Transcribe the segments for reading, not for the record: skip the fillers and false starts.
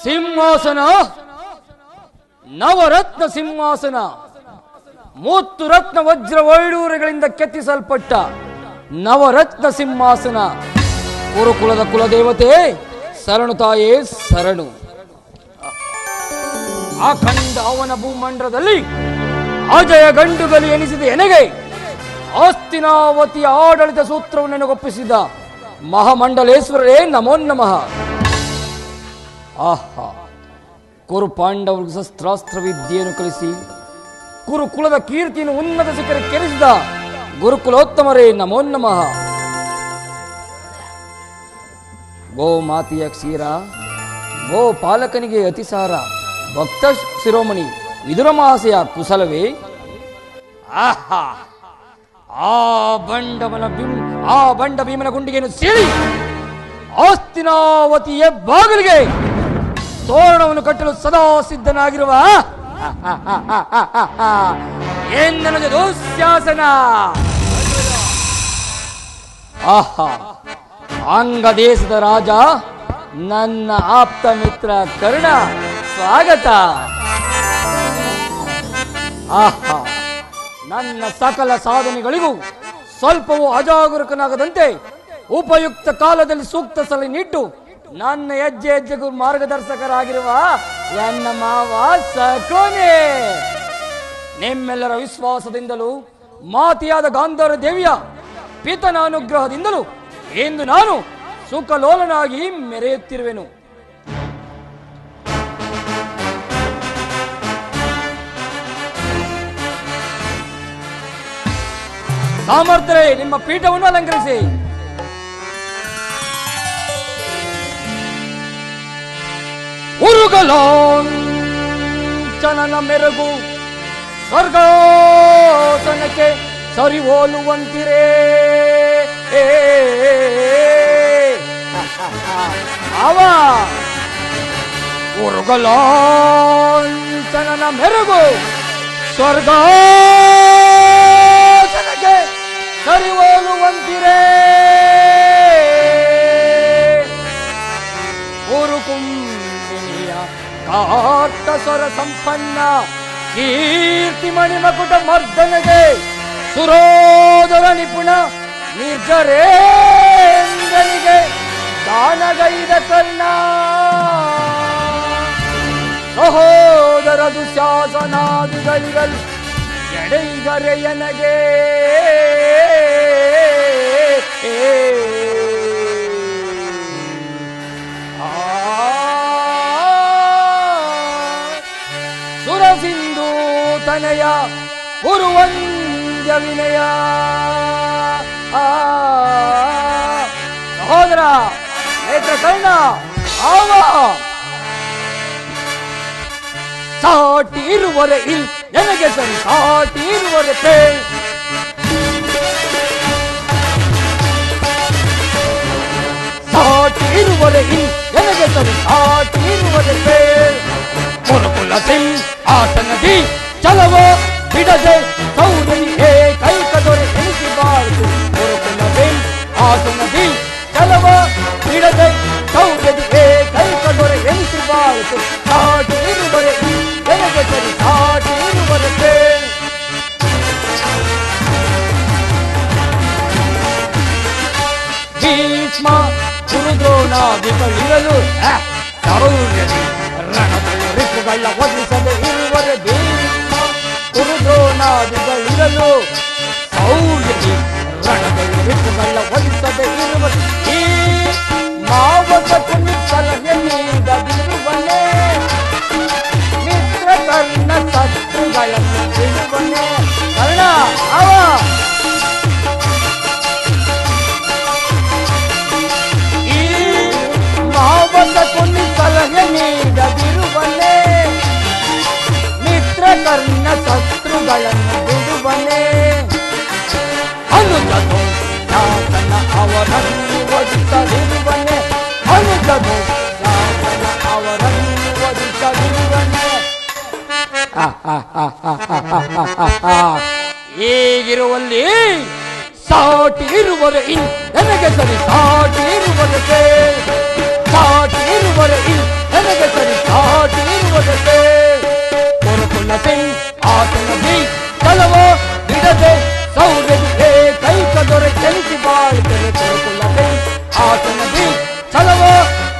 ಸಿಂಹಾಸನ ನವರತ್ನ ಸಿಂಹಾಸನ, 30 ರತ್ನ ವಜ್ರ ವೈಡೂರ್ಯಗಳಿಂದ ಕೆತ್ತಿಸಲ್ಪಟ್ಟ ನವರತ್ನ ಸಿಂಹಾಸನ. ಕುರುಕುಲದ ಕುಲದೇವತೆ ಶರಣು ತಾಯೇ ಶರಣು. ಅಖಂಡ ಅವನ ಭೂಮಂಡಲದಲ್ಲಿ ಅಜಯ ಗಂಡುಗಲಿ ಎನಿಸಿದ ಎನಗೆ ಆಸ್ತಿನಾವತಿಯ ಆಡಳಿತ ಸೂತ್ರವನ್ನು ನನಗೊಪ್ಪಿಸಿದ ಮಹಾಮಂಡಲೇಶ್ವರರೇ ನಮೋ ನಮಃ. ಆಹಾ, ಕುರು ಪಾಂಡವರಿಗೆ ಶಸ್ತ್ರಾಸ್ತ್ರ ವಿದ್ಯೆಯನ್ನು ಕಲಿಸಿ ಕುರುಕುಲದ ಕೀರ್ತಿಯನ್ನು ಉನ್ನತ ಶಿಖರಕ್ಕೆ ಕೆರಿಸಿದ ಗುರುಕುಲೋತ್ತಮರೇ ನಮೋ ನಮಃ. ಗೋ ಮಾತೆಯ ಕ್ಷೀರ, ಗೋ ಪಾಲಕನಿಗೆ ಅತಿಸಾರ, ಭಕ್ತ ಶಿರೋಮಣಿ ವಿದುರ ಮಹಾಶಯ ಕುಶಲವೇ? ಆಹಾ, ಆ ಬಂಡ ಭೀಮನ ಗುಂಡಿಗೆಯನ್ನು ಸೇರಿ ಆಸ್ತಿನಾವತಿಯ ಬಾಗಿಲಿಗೆ ತೋರಣವನ್ನು ಕಟ್ಟಲು ಸದಾ ಸಿದ್ಧನಾಗಿರುವ ಏನ್ ನನಗೆ ದುಶ್ಯಾಸನ. ಆಹಾ, ಅಂಗ ದೇಶದ ರಾಜ ನನ್ನ ಆಪ್ತ ಮಿತ್ರ ಕರ್ಣ, ಸ್ವಾಗತ. ಆಹಾ, ನನ್ನ ಸಕಲ ಸಾಧನೆಗಳಿಗೂ ಸ್ವಲ್ಪವೂ ಅಜಾಗರೂಕನಾಗದಂತೆ ಉಪಯುಕ್ತ ಕಾಲದಲ್ಲಿ ಸೂಕ್ತ ಸಲಹೆ ನೀಟ್ಟು ನನ್ನ ಹೆಜ್ಜೆ ಹೆಜ್ಜೆಗೂ ಮಾರ್ಗದರ್ಶಕರಾಗಿರುವ ನನ್ನ ಮಾವ ಸಕೋನೆ. ನಿಮ್ಮೆಲ್ಲರ ವಿಶ್ವಾಸದಿಂದಲೂ ಮಾತೆಯಾದ ಗಾಂಧಾರ ದೇವಿಯ ಪಿತನ ಅನುಗ್ರಹದಿಂದಲೂ ಎಂದು ನಾನು ಸುಖಲೋಲನಾಗಿ ಮೆರೆಯುತ್ತಿರುವೆನು. ಸಾಮರ್ಥ್ಯರೇ, ನಿಮ್ಮ ಪೀಠವನ್ನು ಅಲಂಕರಿಸಿ. ಉರುಗಲಾಂಚನನ ಮೆರಗು ಸ್ವರ್ಗಾಸನಕ್ಕೆ ಸರಿ ಹೋಲುವಂತಿರೇ. ಅವ ಉರುಗಲಾಂಚನನ ಮೆರಗು ಸ್ವರ್ಗಾಸನಕ್ಕೆ ಸರಿ ಹೋಲುವಂತಿರೇ. ಕಾರ್ತಸ್ವರ ಸಂಪನ್ನ ಕೀರ್ತಿ ಮಣಿಮಕುಟ ಮರ್ದನಗೆ ಸುರೋದರ ನಿಪುಣ ನಿರ್ಜರೇಂದ್ರನಿಗೆ ದಾನಗೈದ ಕರ್ಣ. ಸಹೋದರ ದುಶಾಸನಾದಿಗಳಿಗಲ್ ಎಡೆಗರೆಯನಗೆ ಸಿಂಧು ತನಯ ಗುರುವಂದ್ಯ ವಿನಯ. ಸಹೋದರ ನೇತ್ರ ಕರ್ಣ, ಆವ ಸಾಟಿ ಇರುವರೆ ಇಲ್ ನನಗೆ ಸರಿ, ಸಾಟಿ ಇರುವರೆ ಪೇ. ಸಾಟಿ ಇರುವರೆ ಇಲ್ ನನಗೆ ಸರಿ, ಸಾಟಿ ಇರುವರೆ ಪೇ. ಕುರುಕುಲ ಸಿಂಹಾಸನದಿ ಚಲವ ಬಿಡದೆ ಸೌದರಿ ಏಕೈಕ ದೊರೆ ಎನಿಸಿಬಾರದು. ಕುರುಕುಲ ಸಿಂಹಾಸನದಿ ಚಲವ ಬಿಡದೆ ಸೌದರಿ ಏಕೈಕ ದೊರೆ ಎನಿಸಿಬಾರದು. ಸಾಟಿ ಇರುವರೆ ನನಗೆ ಸರಿ, ಸಾಟಿ ಇರುವರೆ ಪೇ. ಭೀಷ್ಮ ಗುರುದ್ರೋಣಾದಿಗಳಿರಲು ಸೌರ್ಯದಿ ರಣದಲ್ಲಿ ರಿಪುಗಳ ಒದಿಸದೆ ಇರುವರೆ. ಭೀಷ್ಮ ಗುರುದ್ರೋಣಾದಿಗಳಿರಲು ಸೌರ್ಯದಿ ರಣದಲ್ಲಿ ರಿಪುಗಳ ಒದಿಸದೆ ಇರುವರೆ. ಈ ಮಾವಸಕು ಸಲಹೆ ನೀಡದಿರುವನೆ, ಮಿತ್ರ ಕರ್ಣ ಶತ್ರುಗಳನ್ನು ಬಿಡುವನೆ. ಕರ್ಣ, ಅವ ಈ ಮಾವಸಕು ಸಲಹೆ ನೀಡದಿರುವನೆ, ಮಿತ್ರ ಕರ್ಣ ಶತ್ರುಗಳನ್ನು ಬಿಡುವನೆ. ಅನುಜನು ಶಾಸನ ಅವರನ್ನು ಒದಿಸದಿರುವನೆ, ಅನುಜನು ಶಾಸನ ಅವರನ್ನು ಒದಿಸದಿರುವನೆ. ಹೀಗಿರುವಲ್ಲಿ ಸಾಟಿ ಇರುವರೆ ಇನ್ ನನಗೆ ಸರಿ, ಸಾಟಿ ಇರುವರೆ ಸಾಟಿ ಇರುವರೆ ಇನ್ ನನಗೆ ಸರಿ, ಹೋದತೆ ಕುರುಕುಲ ಸಿಂಗ್ ಆತನದಿ ಕಲವ ಬಿಡದೆ ಸೌರ್ಯದಿಗೆ ಕೈಕ ದೊರೆ ಕೆಲಿಸಿ ಬಾಳ್ತಾರೆ ಕುರುಕುಲ ಸಿಂಗ್ ಆತನದಿ ಚಲವ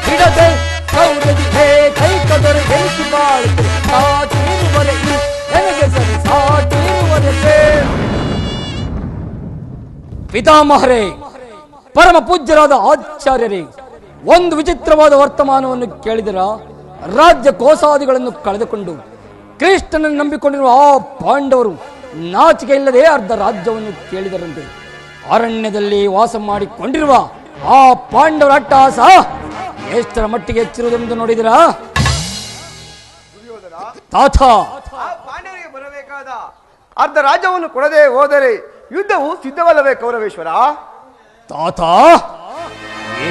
ಬಿಡದೆ ಸೌರ್ಯದಿಗೆ ಕೈಕ ದೊರೆ ಕೆಲಿಸಿ ಬಾಳ್ತಾರೆ ಸಾಟಿರುವರೆ ನನಗೆ ಸರಿ ಸಾಟಿರುವರೆ. ಪಿತಾಮಹರೇ, ಪರಮ ಪೂಜ್ಯರಾದ ಆಚಾರ್ಯರೇ, ಒಂದು ವಿಚಿತ್ರವಾದ ವರ್ತಮಾನವನ್ನು ಕೇಳಿದರ ರಾಜ್ಯ ಕೋಸಾದಿಗಳನ್ನು ಕಳೆದುಕೊಂಡು ಕೃಷ್ಣನನ್ನು ನಂಬಿಕೊಂಡಿರುವ ಆ ಪಾಂಡವರು ನಾಚಿಕೆ ಇಲ್ಲದೆ ಅರ್ಧ ರಾಜ್ಯವನ್ನು ಕೇಳಿದರಂತೆ. ಅರಣ್ಯದಲ್ಲಿ ವಾಸ ಮಾಡಿಕೊಂಡಿರುವ ಆ ಪಾಂಡವರ ಅಟ್ಟಹಾಸ ಎಷ್ಟರ ಮಟ್ಟಿಗೆ ಹೆಚ್ಚಿರುವುದೆಂದು ನೋಡಿದಿರಾ ತಾತ? ಪಾಂಡವರಿಗೆ ಬರಬೇಕಾದ ಅರ್ಧ ರಾಜ್ಯವನ್ನು ಕೊಡದೆ ಹೋದರೆ ಯುದ್ಧವು ಸಿದ್ಧವಲ್ಲವೇ ಕೌರವೇಶ್ವರ? ತಾತ,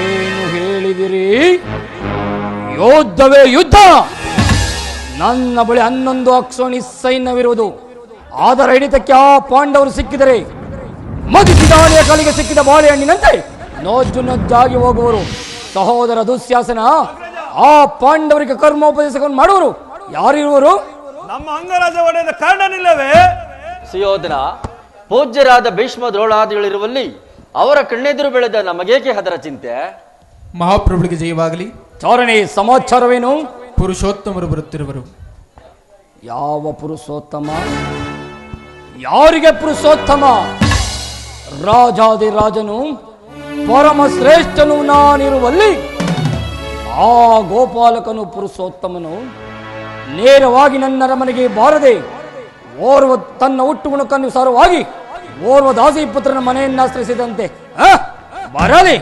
ಏನು ಹೇಳಿದಿರಿ? ಯೋಧವೇ ಯುದ್ಧ. ನನ್ನ ಬಳಿ 11 ಅಕ್ಷೋಣಿ ಸೈನ್ಯವಿರುವುದು. ಅದರ ಹಿಡಿತಕ್ಕೆ ಆ ಪಾಂಡವರು ಸಿಕ್ಕಿದರೆ ಮಧುಸಿದಾನೆಯ ಕಲಿಗೆ ಸಿಕ್ಕಿದ ಬಾಳೆಹಣ್ಣಿನಂತೆ ನೊಜ್ಜು ನೊಜ್ಜಾಗಿ ಹೋಗುವರು. ಸಹೋದರ ದುಶ್ಯಾಸನ, ಆ ಪಾಂಡವರಿಗೆ ಕರ್ಮೋಪದೇಶವನ್ನು ಮಾಡುವರು ಯಾರಿರುವರು? ನಮ್ಮ ಅಂಗರಾಜ ಒಡೆಯದ ಕಾರಣನಿಲ್ಲವೇ? ಸುಯೋಧನ, ಪೂಜ್ಯರಾದ ಭೀಷ್ಮ ದ್ರೋಣಾದಿಗಳಿರುವಲ್ಲಿ ಅವರ ಕಣ್ಣೆದುರು ಬೆಳೆದ ನಮಗೇಕೆ ಅದರ ಚಿಂತೆ? ಮಹಾಪ್ರಭುಗಳಿಗೆ ಜಯವಾಗಲಿ. ಚಾರಣೆ ಸಮಾಚಾರವೇನು? ಪುರುಷೋತ್ತಮರು ಬರುತ್ತಿರುವರು. ಯಾವ ಪುರುಷೋತ್ತಮ? ಯಾರಿಗೆ ಪುರುಷೋತ್ತಮ? ರಾಜಾದಿರಾಜನು ಪರಮ ಶ್ರೇಷ್ಠನು ನಾನಿರುವಲ್ಲಿ ಆ ಗೋಪಾಲಕನು ಪುರುಷೋತ್ತಮನು ನೇರವಾಗಿ ನನ್ನ ಅರಮನೆಗೆ ಬಾರದೆ ಓರ್ವ ತನ್ನ ಹುಟ್ಟು ಗುಣಕ್ಕನುಸಾರವಾಗಿ ಓರ್ವ ದಾಸಿ ಪುತ್ರನ ಮನೆಯನ್ನಾಶ್ರಯಿಸಿದಂತೆ ಬರಲಿ.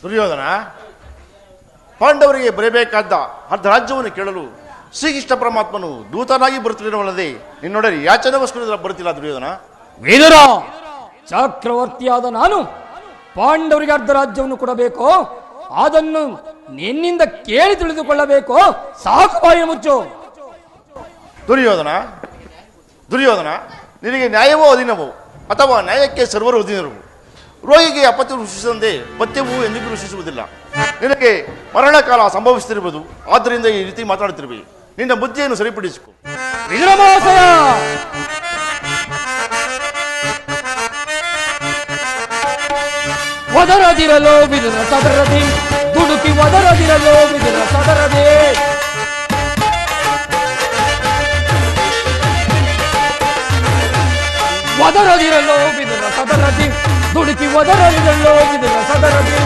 ದುರ್ಯೋಧನ, ಪಾಂಡವರಿಗೆ ಬರಬೇಕಾದ ಅರ್ಧ ರಾಜ್ಯವನ್ನು ಕೇಳಲು ಶ್ರೀಕೃಷ್ಣ ಪರಮಾತ್ಮನು ದೂತನಾಗಿ ಬರುತ್ತಿರುವಲ್ಲದೆ ನಿನ್ನೊಡನೆ ಯಾಚನೆಗೋಸ್ಕರ ಬರುತ್ತಿಲ್ಲ ದುರ್ಯೋಧನ. ವಿದುರ, ಚಕ್ರವರ್ತಿಯಾದ ನಾನು ಪಾಂಡವರಿಗೆ ಅರ್ಧ ರಾಜ್ಯವನ್ನು ಕೊಡಬೇಕೋ ಅದನ್ನು ನಿನ್ನಿಂದ ಕೇಳಿ ತಿಳಿದುಕೊಳ್ಳಬೇಕೋ? ಸಾಕು, ಬಾಯಿ ಮುಚ್ಚು. ದುರ್ಯೋಧನ, ನಿನಗೆ ನ್ಯಾಯವೋ ಅಧೀನವೋ ಅಥವಾ ನ್ಯಾಯಕ್ಕೆ ಸರ್ವರು ಅಧೀನರು. ರೋಗಿಗೆ ಅಪತ್ಯ ರುಚಿಸದಂತೆ ಪಥ್ಯವು ಎಂದಿಗೂ ರುಚಿಸುವುದಿಲ್ಲ. ನಿನಗೆ ಮರಣಕಾಲ ಸಂಭವಿಸುತ್ತಿರುವುದು, ಆದ್ದರಿಂದ ಈ ರೀತಿ ಮಾತನಾಡುತ್ತಿರುವೆ. ನಿನ್ನ ಬುದ್ಧಿಯನ್ನು ಸರಿಪಡಿಸಿಕೊ. ವಿದುರಮಾಸಯ, ಒದರದಿರಲೋ ವಿದುರ ಸದರದಿ, ದುಡುಕಿ ಒದರದಿರಲೋ ವಿದುರ ಸದರದಿ. ಒದರದಿರಲೋ ವಿದುರ ಸದರದಿ, ದುಡುಕಿ ಒದರದಿರಲೋ ವಿದುರ ಸದರದಿ.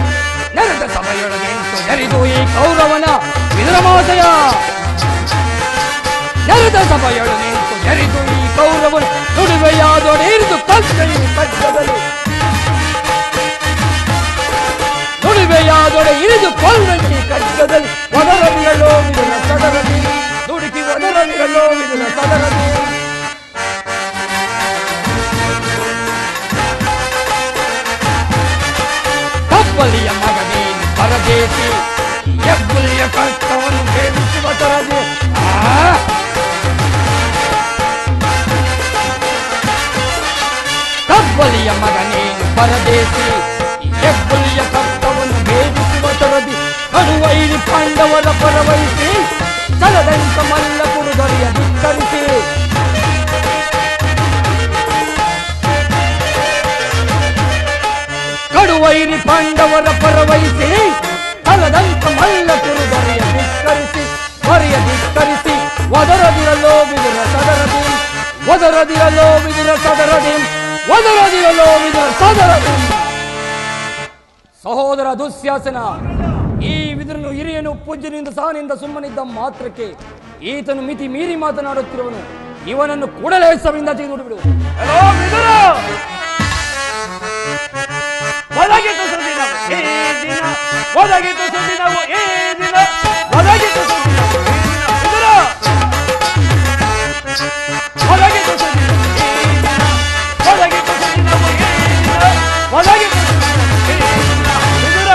ನೆರೆದ ಸಭೆಯೊಳಗೆ ನೆರೆದು ಈ ಕೌರವನ ವಿದುರಮಾಸಯ. ನೆರೆದ ಸಭೆಯೊಳಗೆ ನೆರೆದು ಈ ಕೌರವನ ನುಡಿವೆಯಾದೊಡೆಯಿರಿದು ಕಲ್ಕೈ ಕಡ್ಡದಲ್ಲಿ. ನುಡಿವೆಯಾದೊಡೆ ಇರಿದು ಕೊಲ್ಲಂಗಿ ಕಡ್ಡದಲ್ಲಿ. ಒದರದಿರಲೋ ವಿದುರ ಸದರದಿ, ದುಡುಕಿ ಒದರದಿರಲೋ ವಿದುರ ಸದರದಿ. ಕಪ್ಪಲಿಯ ಮಗನೇನು ಪರದೇಶಿ, ಹೆಬ್ಬುಲಿಯ ಕಷ್ಟವನ್ನು ಭೇದಿಸುವ ತರದೆ. ಕಪ್ಪಲಿಯ ಮಗನೇನು ಪರದೇಶಿ, ಹೆಬ್ಬುಲಿಯ ಕಷ್ಟವನ್ನು ಭೇದಿಸುವ ತರದಿ. ಕಡುವೈರಿ ಪಾಂಡವರ ಪರವಹಿಸಿ ಚಲದಂತ ಮಲ್ಲ ಕುರುದರಿಯ ಧಿಕ್ಕರಿಸಿ. ಕಡುವೈರಿ ಪಾಂಡವರ ಪರವಹಿಸಿ ಚಲದಂತ ಮಲ್ಲ ಕುರುದರಿಯ ಧಿಕ್ಕರಿಸಿ. ಹೊರೆಯ ಧಿಕ್ಕರಿಸಿ ಒದರದಿರಲೋ ವಿದುರ ಸದರದಿ, ಒದರದಿರಲೋ ವಿದುರ ಸದರದಿ, ಒದರದಿರಲೋ ವಿದುರ ಸದರದಿ. ಸಹೋದರ ದುಶ್ಯಾಸನ, ಈ ವಿದುರನು ಹಿರಿಯನು ಪೂಜ್ಯನಿಂದ ಸಹನಿಂದ ಸುಮ್ಮನಿದ್ದ ಮಾತ್ರಕ್ಕೆ ಈತನು ಮಿತಿ ಮೀರಿ ಮಾತನಾಡುತ್ತಿರುವನು. ಇವನನ್ನು ಕೂಡಲೇ ಸಭೆಯಿಂದ ತೆಗೆದು ಬಿಡು. ಒದಗಿತು ಸುದಿನವು ಈ ದಿನ, ಒದಗಿತು ಸುದಿನವು ಈ ದಿನ, ಒದಗಿತು ಸುದಿನವು ಈ ದಿನ. ವಿದುರ, ಒದಗಿತು ಸುದಿನವು ಈ ದಿನ, ಒದಗಿತು ಸುದಿನವು ಈ ದಿನ, ಒದಗಿತು ಸುದಿನವು ಈ ದಿನ. ವಿದುರ,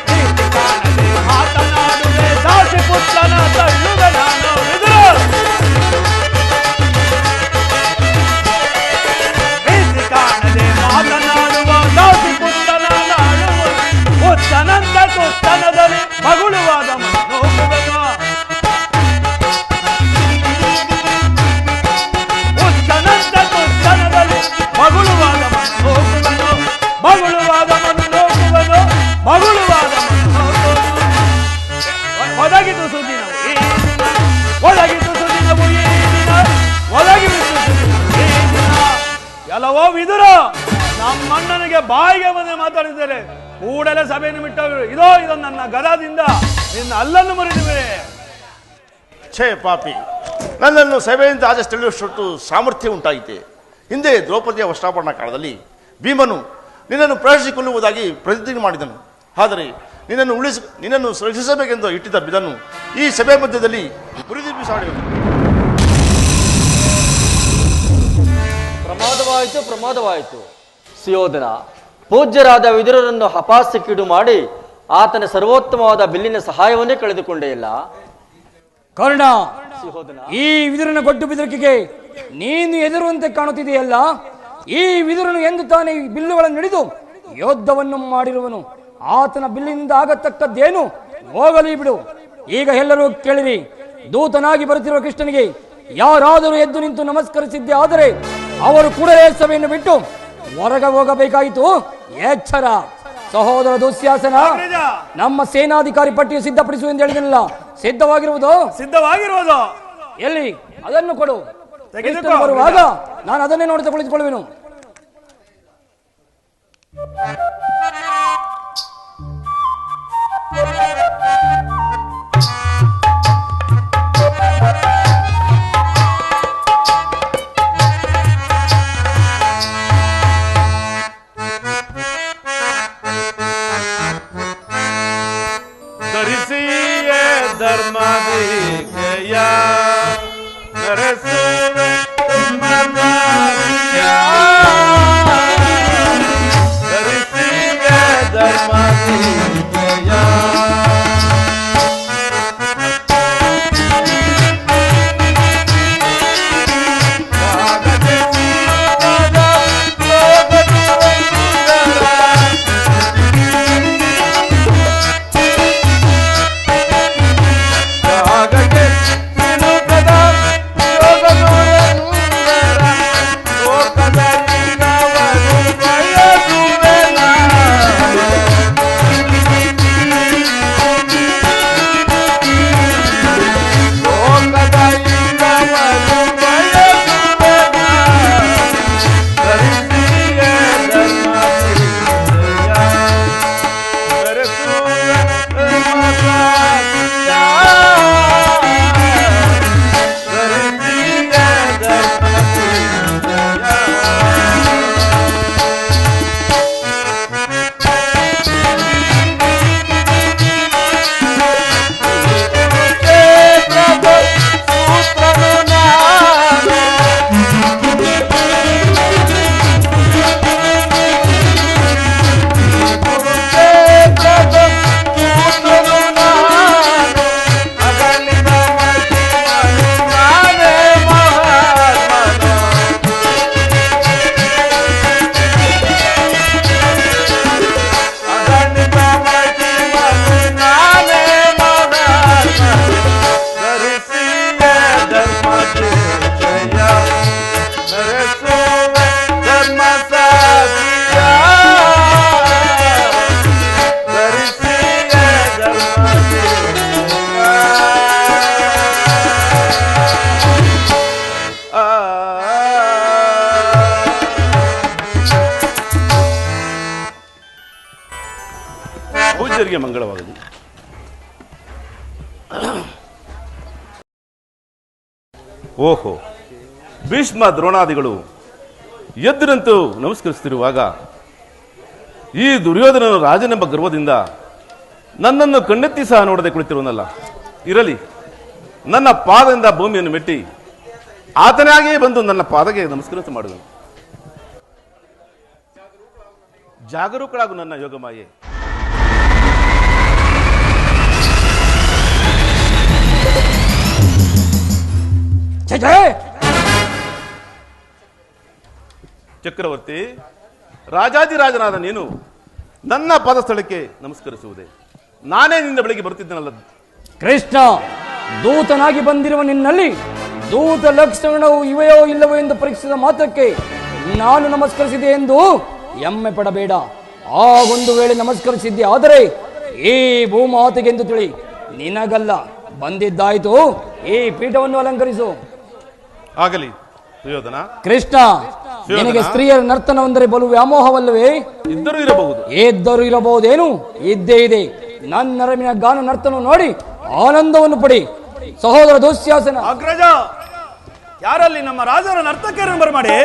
ಕೀರ್ತಿ ಕಾಣದೆ ಮಾತನಾಡುವೆ, ದಾಸಿ ಪುತ್ರನ ತಳ್ಳುವೆ ನಾನು. ವಿದುರ, ಕಾಣದೆ ಮಾತನಾಡುವ ದಾಸಿ ತುಸ್ತನದಲ್ಲಿ ಮಗುಳುವಾದ ಮನೋಗುವೆನು ಉಸ್ತನದ ತುಸ್ತನದಲ್ಲಿ ಮಗುಳುವಾದ ಮನೋಗುವೆನು ಮಗುಳುವಾದ ಮನೋಗುವೆನು ಮಗುಳುವಾದ ಮನೋಗುವೆನು ಒದಗಿತು ಸುದಿನವು ಈ ದಿನ ಒದಗಿತು ಸುದಿನವು ಈ ದಿನ ಒದಗಿತು ಸುದಿನವು ಈ ದಿನ. ಎಲ್ಲವೋ ವಿದುರ ನಮ್ಮಣ್ಣನಿಗೆ ಬಾಯಿಗೆ ಬಂದು ಮಾತಾಡಿದ್ದಾರೆ. ಕೂಡಲೇ ಸಭೆಯನ್ನು ಬಿಟ್ಟವರು. ಇದು ನನ್ನ ಗದಾದಿಂದ ನಿನ್ನ ಅಲ್ಲನ್ನು ಮುರಿದಿವೆ. ಛೇ ಪಾಪಿ, ನನ್ನನ್ನು ಸಭೆಯಿಂದ ಆಚರಿಸುವಷ್ಟು ಸಾಮರ್ಥ್ಯ ಉಂಟಾಯಿತೆ. ಹಿಂದೆ ದ್ರೌಪದಿಯ ವಸ್ತ್ರಾಪರಣ ಕಾಲದಲ್ಲಿ ಭೀಮನು ನಿನ್ನನ್ನು ಪ್ರವೇಶಿಸಿಕೊಳ್ಳುವುದಾಗಿ ಪ್ರತಿಜ್ಞೆ ಮಾಡಿದನು. ಆದರೆ ನಿನ್ನನ್ನು ರಕ್ಷಿಸಬೇಕೆಂದು ಇಟ್ಟಿದ್ದ ಬಿದನ್ನು ಈ ಸಭೆ ಮಧ್ಯದಲ್ಲಿ ಮುರಿದು ಬಿಸಾಡಿದನು. ಪ್ರಮಾದವಾಯಿತು ಸುಯೋಧನ. ಪೂಜ್ಯರಾದ ವಿದುರರನ್ನು ಹಪಾಸ್ಯಕ್ಕೀಡು ಮಾಡಿ ಆತನ ಸರ್ವೋತ್ತಮವಾದ ಬಿಲ್ಲಿನ ಸಹಾಯವನ್ನೇ ಕಳೆದುಕೊಂಡೇ ಇಲ್ಲ. ಕರ್ಣ, ಈ ವಿದುರನ ಗೊಡ್ಡು ಬೆದರಿಕೆಗೆ ನೀನು ಎದುರುವಂತೆ ಕಾಣುತ್ತಿದೆಯಲ್ಲ. ಈ ವಿದುರನು ಎಂದು ತಾನೇ ಈ ಬಿಲ್ಲುಗಳನ್ನು ಹಿಡಿದು ಯೋಧವನ್ನು ಮಾಡಿರುವನು. ಆತನ ಬಿಲ್ಲಿನಿಂದ ಆಗತಕ್ಕದ್ದೇನು? ಹೋಗಲಿ ಬಿಡು. ಈಗ ಎಲ್ಲರೂ ಕೇಳಿರಿ. ದೂತನಾಗಿ ಬರುತ್ತಿರುವ ಕೃಷ್ಣನಿಗೆ ಯಾರಾದರೂ ಎದ್ದು ನಿಂತು ನಮಸ್ಕರಿಸಿದ್ದೆ ಆದರೆ ಅವರು ಕೂಡಲೇ ಸಭೆಯನ್ನು ಬಿಟ್ಟು ಹೊರಗೆ ಹೋಗಬೇಕಾಯಿತು. ಎಚ್ಚರ. ಸಹೋದರ ದುಶ್ಯಾಸನ, ನಮ್ಮ ಸೇನಾಧಿಕಾರಿ ಪಟ್ಟಿಯು ಸಿದ್ಧಪಡಿಸು ಎಂದು ಹೇಳಿದನಲ್ಲ, ಸಿದ್ಧವಾಗಿರುವುದು ಎಲ್ಲಿ? ಅದನ್ನು ಕೊಡು. ಬರುವಾಗ ನಾನು ಅದನ್ನೇ ನೋಡಿ ಕುಳಿತುಕೊಳ್ಳುವೆನು. ಪೂಜ್ಯರಿಗೆ ಮಂಗಳವಾಗಲಿ. ಓಹೋ, ಭೀಷ್ಮ ದ್ರೋಣಾದಿಗಳು ಎದ್ದಿನಂತೂ ನಮಸ್ಕರಿಸುತ್ತಿರುವಾಗ ಈ ದುರ್ಯೋಧನನು ರಾಜನೆಂಬ ಗರ್ವದಿಂದ ನನ್ನನ್ನು ಕಣ್ಣೆತ್ತಿ ಸಹ ನೋಡದೆ ಕುಳಿತಿರುವನಲ್ಲ. ಇರಲಿ, ನನ್ನ ಪಾದದಿಂದ ಭೂಮಿಯನ್ನು ಮೆಟ್ಟಿ ಆತನಾಗಿಯೇ ಬಂದು ನನ್ನ ಪಾದಕ್ಕೆ ನಮಸ್ಕರಿಸ ಮಾಡುವನು. ಜಾಗರೂಕಳಾಗು ನನ್ನ ಯೋಗಮಾಯೆ. ಚಕ್ರವರ್ತಿ, ರಾಜಾದಿರಾಜನಾದ ನೀನು ನನ್ನ ಪಾದಸ್ಥಳಕ್ಕೆ ನಮಸ್ಕರಿಸುವುದೇ? ನಾನೇ ನಿನ್ನ ಬಳಿಗೆ ಬರ್ತಿದ್ದೇನಲ್ಲ. ಕೃಷ್ಣ, ದೂತನಾಗಿ ಬಂದಿರುವ ನಿನ್ನಲ್ಲಿ ದೂತ ಲಕ್ಷಣವು ಇವೆಯೋ ಇಲ್ಲವೋ ಎಂದು ಪರೀಕ್ಷಿಸಿದ ಮಾತ್ರಕ್ಕೆ ನಾನು ನಮಸ್ಕರಿಸಿದೆ ಎಂದು ಹೆಮ್ಮೆ ಪಡಬೇಡ. ಆ ಒಂದು ವೇಳೆ ನಮಸ್ಕರಿಸಿದ್ದೆ ಆದರೆ ಈ ಭೂಮಾತೆಗೆಂದು ತಿಳಿ, ನಿನಗಲ್ಲ. ಬಂದಿದ್ದಾಯ್ತು, ಈ ಪೀಠವನ್ನು ಅಲಂಕರಿಸು. ಆಗಲಿ ಸುಯೋಧನ. ಕೃಷ್ಣ, ನಿನಗೆ ಸ್ತ್ರೀಯರ ನರ್ತನವೆಂದರೆ ಬಲು ವ್ಯಾಮೋಹವಲ್ಲವೇ? ಇದ್ದರೂ ಇರಬಹುದು. ಇದ್ದರೂ ಇರಬಹುದೇನು? ಇದ್ದೇ ಇದೆ. ನನ್ನ ನರಮಿನ ಗಾನ ನರ್ತನ ನೋಡಿ ಆನಂದವನ್ನು ಪಡಿ. ಸಹೋದರ ದುಶ್ಯಾಸನ, ಅಗ್ರಜ, ಯಾರಲ್ಲಿ ನಮ್ಮ ರಾಜರ ನರ್ತಕಿಯರನ್ನು ಬರಮಾಡಿ.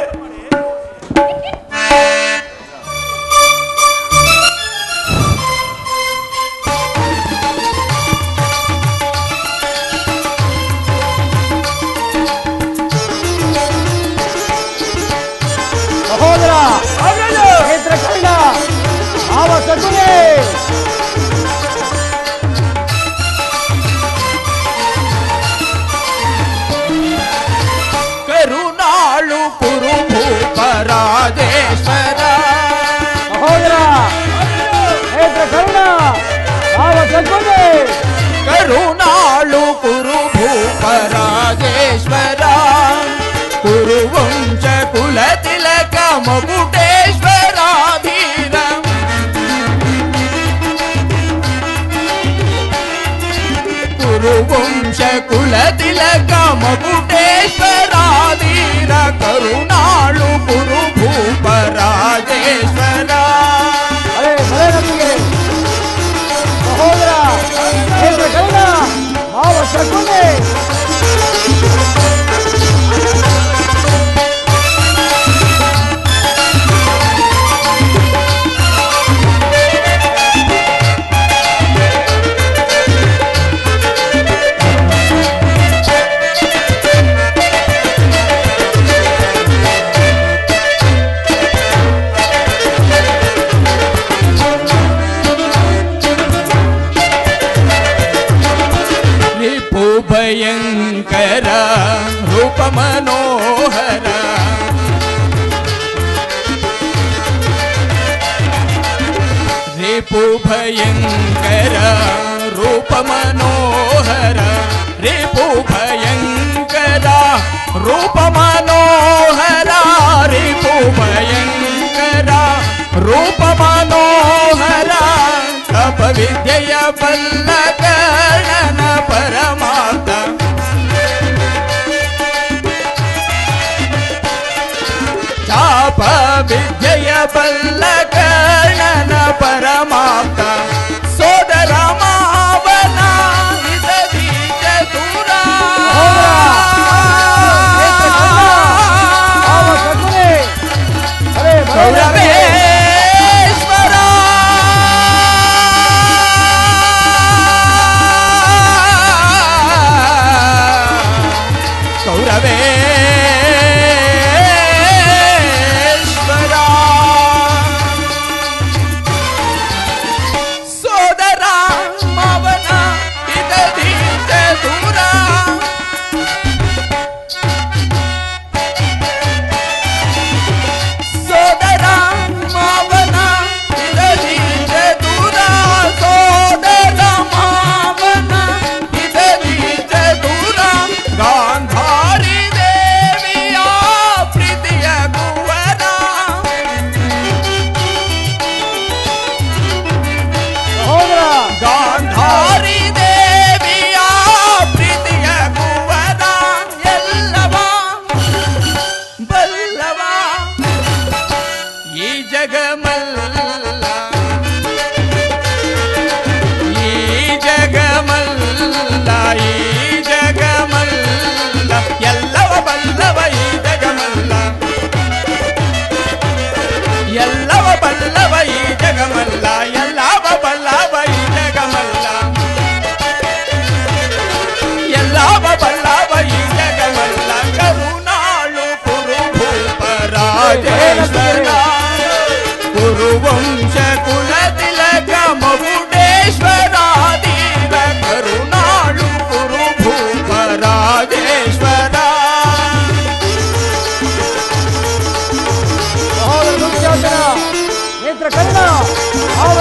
ಸಹೋದರ ನೇತ್ರ ಕೈಲ ಆವ ಸಗುನೆ ಕರುಣಾಳು ಕುರು ಭೂಪರಾಜೇಶ್ವರ. ಸಹೋದರ ನೇತ್ರ ಕರುಣ ಆವ ಸಗುನೆ ಕರುಣಾಳು ಕುರು ಭೂಪರಾಜೇಶ್ವರ. ಕುರುವಂಶ ಕುಲ ತಿಲಕ ಮಗುಟೇಶ್ವರಾಧೀನ. ಕುರುವಂಶ ಕುಲ ತಿಲಕ ಮಗುಟೇಶ್ವರಾಧೀನ. ಕರುಣಾಳು ಕುರು ಭೂಪರಾಜೇಶ್ವರ. ಸಹೋದರ ನೇತ್ರ ಕೈಲ ಆವ ಸಗುನೆ ಭಯಂಕರ ರೂಪ ಮನೋಹರ. ರಿಪು ಭಯಂಕರ ರೂಪ ಮನೋಹರ. ರಿಪು ಭಯಂಕರ ರೂಪ ಮನೋಹರ. ರಿಪು ಭಯಂಕರ ರೂಪ ಮನೋಹರ. ತಪ ವಿದ್ಯೆಯ ಬಲ್ಲ ಕರ್ಣನ ಪರಮಾರ್ಥ. ಚಾಪ ವಿದ್ಯೆಯ ಬಲ್ಲ ಕರ್ಣನ ಪರಮಾರ್ಥ. ಸೋದರ ಮಾವನ ಇದದಿ ಚತುರ. ಕೌರವೇಶ್ವರ ಕೌರವೇಶ್ವರ. ಸೋದರ ಮಾವನ ಇದದಿ ಚತುರ. ಸೋದರ ಮಾವನ ಇದದಿ ಚತುರ. ಸೋದರ ಮಾವನ ಇದದಿ ಚತುರ. ಗಾಂಧಾರಿ ದೇವಿಯ ಪ್ರೀತಿಯ ಕುವರ. ಗಾಂಧಾರಿ ದೇವಿಯ ಪ್ರೀತಿಯ ಕುವರ. ಎಲ್ಲವ ಬಲ್ಲವ ಈ ಜಗಮಲ್ಲ. ಈ ಜಗಮಲ್ಲ. ಈ ಜಗಮಲ್ಲ. ಎಲ್ಲವ ಬಲ್ಲವ ಈ ಜಗಮಲ್ಲ. ಎಲ್ಲವ ಬಲ್ಲವ ಈ ಜಗಮಲ್ಲ. ಎಲ್ಲವ ಬಲ್ಲವ ಈ ಜಗಮಲ್ಲ. ಎಲ್ಲವ ಬಲ್ಲವ ಈ ಜಗಮಲ್ಲ. ಕರುಣಾಳು ಕುರು ಭೂಪರಾಜೇಶ್ವರ. ಕುರುವಂಶ ಕುಲ ತಿಲಕ ಮಗುಟೇಶ್ವರಾಧೀನ. ಕರುಣಾಳು ಕುರು ಭೂಪರಾಜೇಶ್ವರ. ಸಹೋದರ ದುಶ್ಯಾಸನ ನೇತ್ರ ಕರುಣ ಆವ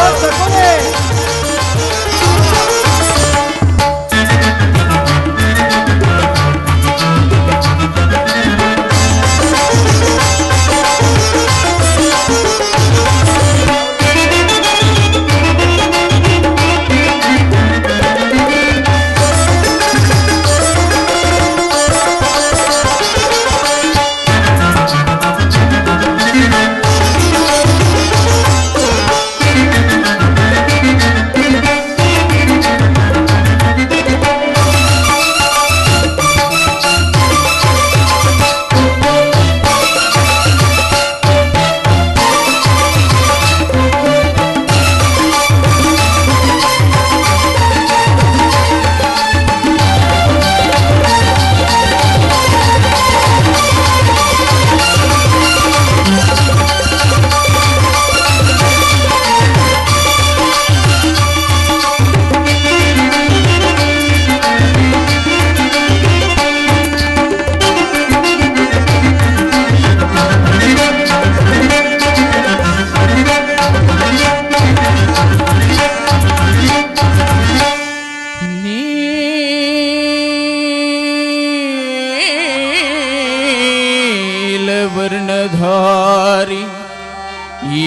ಈ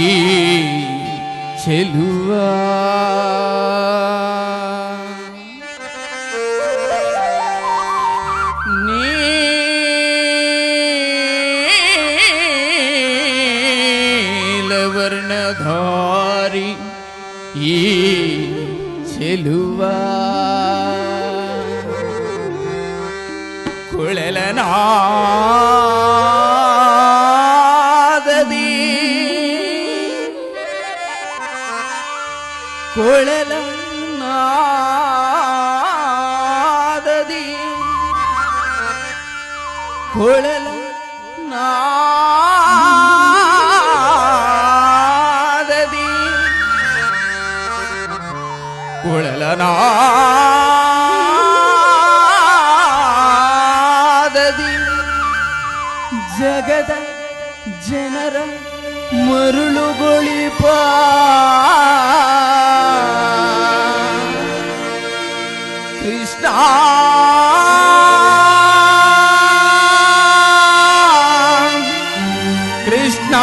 ಚೆಲುವ ನೀಲವರ್ಣಧಾರಿ ಈ ಚೆಲುವ ಕುಳಲನಾದದಿ ಕುಳಲನಾದದಿ ಕುಳಲನಾದದಿ ಕುಳಲನಾದದಿ ಜಗದ ಜನರ ಮರುಳುಗೊಳಿಪ ಕೃಷ್ಣ ಕೃಷ್ಣ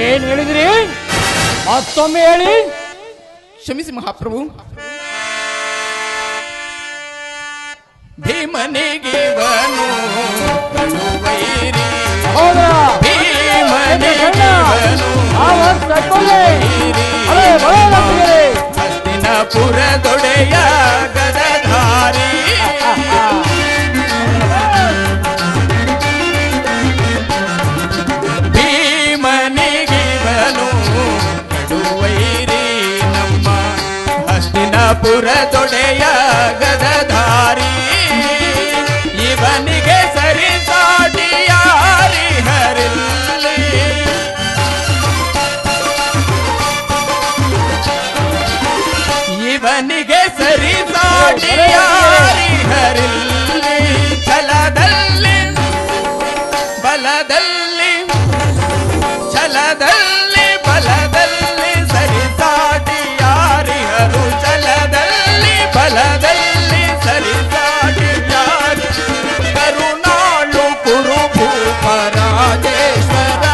ಏನ್ ಹೇಳಿದ್ರಿ? ಮತ್ತೊಮ್ಮೆ ಹೇಳಿ. ಕ್ಷಮಿಸಿ ಮಹಾಪ್ರಭು. ಭೀಮನಿಗಿವನು ಕಡುವೈರಿ ಹೌದಾ? ಭೀಮನಿಗಿವನು ಹಸ್ತಿನಪುರದೊಡೆಯ ಗದಧಾರಿ ಭೀಮನಿಗಿವನು ಕಡುವೈರಿ ನಮ್ಮ ಹಸ್ತಿನಪುರದೊಡೆಯ ಗದಧಾರಿ ಇವನಿಗೆ ಸರಿಸಾಟಿ ಯಾರಿ ಹರಿಲ್ಲಿ ಇವನಿಗೆ ಸರಿಸಾಟಿ ಯಾರಿ ಹರಿಲ್ಲಿ ಛಲದಲ್ಲಿ ಬಲದಲ್ಲಿ ಛಲದಲ್ಲಿ ಬಲದಲ್ಲಿ ಸರಿಸಾಟಿ ಯಾರಿಹರು ಛಲದಲ್ಲಿ ಬಲದಲ್ಲಿ ಸರಿಸಾಟಿ ಯಾರಿ ಕರುಣಾಳು ಕುರುಭೂಪ ರಾಜೇಶ್ವರ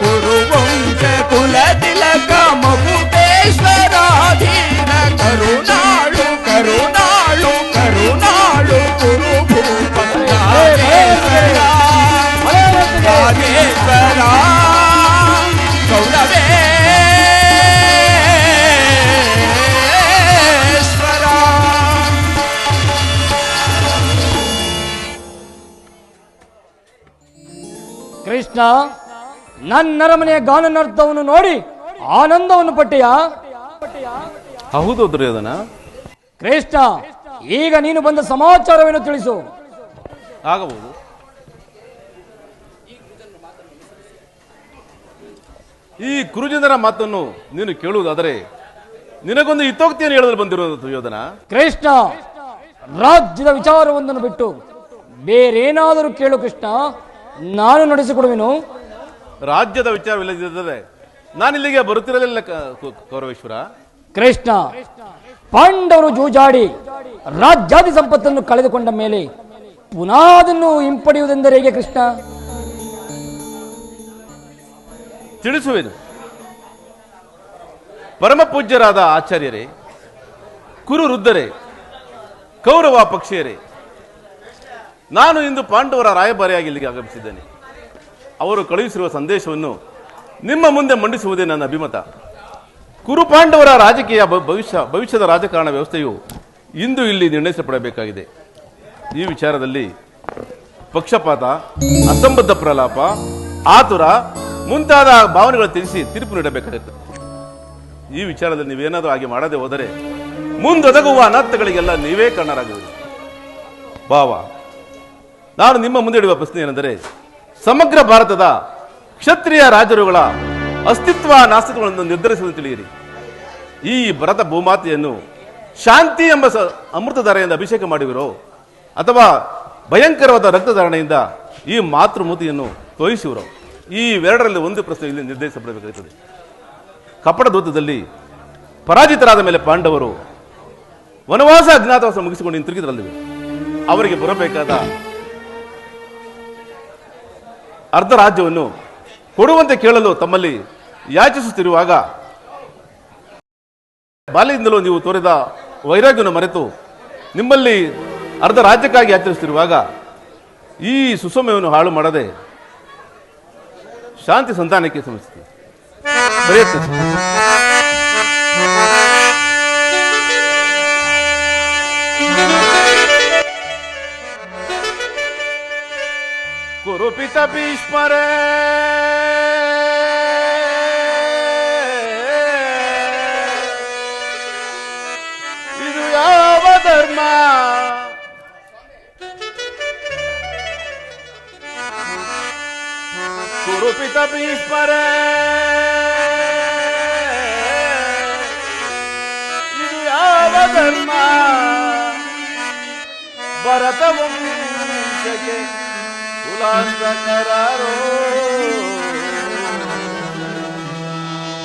ಕುರುವಂಶ ಕುಲ ತಿಲಕ ಮಗುಟೇಶ್ವರ ಧೀರ ಕರುಣಾಳು ಕರುಣಾಳು ಕರುಣಾಳು ಕುರುಭೂಪ ರಾಜೇಶ್ವರ ರಾಜೇಶ್ವರ ಗೌರವೇಶ್ವರ ಕೃಷ್ಣ, ನನ್ನರಮನೆಯ ಗಾನನರ್ಥವನ್ನು ನೋಡಿ ಆನಂದವನ್ನು ಪಟ್ಟೆಯ? ಹೌದು ದುರ್ಯೋಧನ. ಕೃಷ್ಣ, ಈಗ ನೀನು ಬಂದ ಸಮಾಚಾರವೇನು ತಿಳಿಸು. ಆಗಬಹುದು. ಈ ಕುರುಜನರ ಮಾತನ್ನು ನೀನು ಕೇಳುವುದಾದರೆ ನಿನಗೊಂದು ಹಿತೋಕ್ತಿಯನ್ನು ಹೇಳಲು ಬಂದಿರುವುದು ದುರ್ಯೋಧನ. ಕೃಷ್ಣ, ರಾಜ್ಯದ ವಿಚಾರವೊಂದನ್ನು ಬಿಟ್ಟು ಬೇರೇನಾದರೂ ಕೇಳು ಕೃಷ್ಣ, ನಾನು ನಡೆಸಿಕೊಡುವೆನು. ರಾಜ್ಯದ ವಿಚಾರವಿಲ್ಲದಿದ್ದರೆ ನಾನಿಲ್ಲಿಗೆ ಬರುತ್ತಿರಲಿಲ್ಲ ಕೌರವೇಶ್ವರ. ಕೃಷ್ಣ, ಪಾಂಡವರು ಜೂಜಾಡಿ ರಾಜ್ಯಾದಿ ಸಂಪತ್ತನ್ನು ಕಳೆದುಕೊಂಡ ಮೇಲೆ ಪುನಃ ಅದನ್ನು ಹಿಂಪಡೆಯುವುದೆಂದರೆ ಹೇಗೆ ಕೃಷ್ಣ? ತಿಳಿಸುವೆನು. ಪರಮ ಪೂಜ್ಯರಾದ ಆಚಾರ್ಯರೇ, ಕುರು ವೃದ್ಧರೇ, ಕೌರವ ಪಕ್ಷೀಯರೇ, ನಾನು ಇಂದು ಪಾಂಡವರ ರಾಯಭಾರಿಯಾಗಿ ಇಲ್ಲಿಗೆ ಆಗಮಿಸಿದ್ದೇನೆ. ಅವರು ಕಳುಹಿಸಿರುವ ಸಂದೇಶವನ್ನು ನಿಮ್ಮ ಮುಂದೆ ಮಂಡಿಸುವುದೇ ನನ್ನ ಅಭಿಮತ. ಕುರು ಪಾಂಡವರ ರಾಜಕೀಯ ಭವಿಷ್ಯದ ರಾಜಕಾರಣ ವ್ಯವಸ್ಥೆಯು ಇಂದು ಇಲ್ಲಿ ನಿರ್ಣಯಿಸಪಡಬೇಕಾಗಿದೆ. ಈ ವಿಚಾರದಲ್ಲಿ ಪಕ್ಷಪಾತ, ಅಸಂಬದ್ಧ ಪ್ರಲಾಪ, ಆತುರ ಮುಂತಾದ ಭಾವನೆಗಳು ತಿಳಿಸಿ ತೀರ್ಪು ನೀಡಬೇಕಾಗುತ್ತದೆ. ಈ ವಿಚಾರದಲ್ಲಿ ನೀವೇನಾದರೂ ಹಾಗೆ ಮಾಡದೆ ಹೋದರೆ ಮುಂದೊದಗುವ ಅನರ್ಥಗಳಿಗೆಲ್ಲ ನೀವೇ ಕಾರಣರಾಗುವುದು. ಭಾವ, ನಾನು ನಿಮ್ಮ ಮುಂದೆ ಇಡುವ ಪ್ರಶ್ನೆ ಏನೆಂದರೆ, ಸಮಗ್ರ ಭಾರತದ ಕ್ಷತ್ರಿಯ ರಾಜರುಗಳ ಅಸ್ತಿತ್ವ ನಾಸ್ತಿತ್ವಗಳನ್ನು ನಿರ್ಧರಿಸುವುದು ತಿಳಿಯಿರಿ. ಈ ಭರತ ಭೂಮಾತೆಯನ್ನು ಶಾಂತಿ ಎಂಬ ಅಮೃತಧಾರೆಯಿಂದ ಅಭಿಷೇಕ ಮಾಡುವಿರೋ ಅಥವಾ ಭಯಂಕರವಾದ ರಕ್ತಧಾರಣೆಯಿಂದ ಈ ಮಾತೃಮೂರ್ತಿಯನ್ನು ತೋರಿಸುವಿರೋ? ಈ ಎರಡರಲ್ಲಿ ಒಂದು ಪ್ರಶ್ನೆ ಇಲ್ಲಿ ನಿರ್ಧರಿಸಪಡಬೇಕಾಗುತ್ತದೆ. ಕಪಟ ದೂತದಲ್ಲಿ ಪರಾಜಿತರಾದ ಮೇಲೆ ಪಾಂಡವರು ವನವಾಸ ಅಜ್ಞಾತವಾಸ ಮುಗಿಸಿಕೊಂಡು ಹಿಂತಿರುಗಿದ್ರಲ್ಲಿವೆ. ಅವರಿಗೆ ಬರಬೇಕಾದ ಅರ್ಧ ರಾಜ್ಯವನ್ನು ಕೊಡುವಂತೆ ಕೇಳಲು ತಮ್ಮಲ್ಲಿ ಯಾಚಿಸುತ್ತಿರುವಾಗ ಬಾಲ್ಯದಿಂದಲೂ ನೀವು ತೋರಿದ ವೈರಾಗ್ಯವನ್ನು ಮರೆತು ನಿಮ್ಮಲ್ಲಿ ಅರ್ಧ ರಾಜ್ಯಕ್ಕಾಗಿ ಯಾಚಿಸುತ್ತಿರುವಾಗ ಈ ಸುಸಮಯವನ್ನು ಹಾಳು ಮಾಡದೆ ಶಾಂತಿ ಸಂಧಾನಕ್ಕೆ ಶ್ರಮಿಸುತ್ತೆ ಪ್ರಯತ್ನಿಸಿ. ಕುರುಪಿತ ಭೀಷ್ಮರೇ, ಇದು ಯಾವ ಧರ್ಮ? ಕುರುಪಿತ ಭೀಷ್ಮರೇ, ಇದು ಯಾವ ಧರ್ಮ? ಭರತ ವಂಶಕ್ಕೆ ಕುಲಾಂತಕರಾರೋ,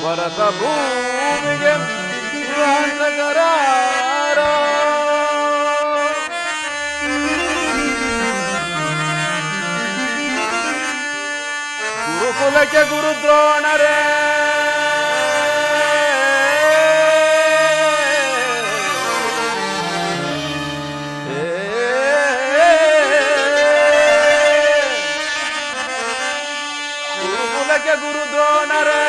ಭರತ ಭೂಮಿಗೆ ಕುಲಾಂತಕರಾರೋ. ಗುರುಕುಲಕ್ಕೆ ಗುರುದ್ರೋಣರೇ, ಗುರುದ್ರೋಣರೇ,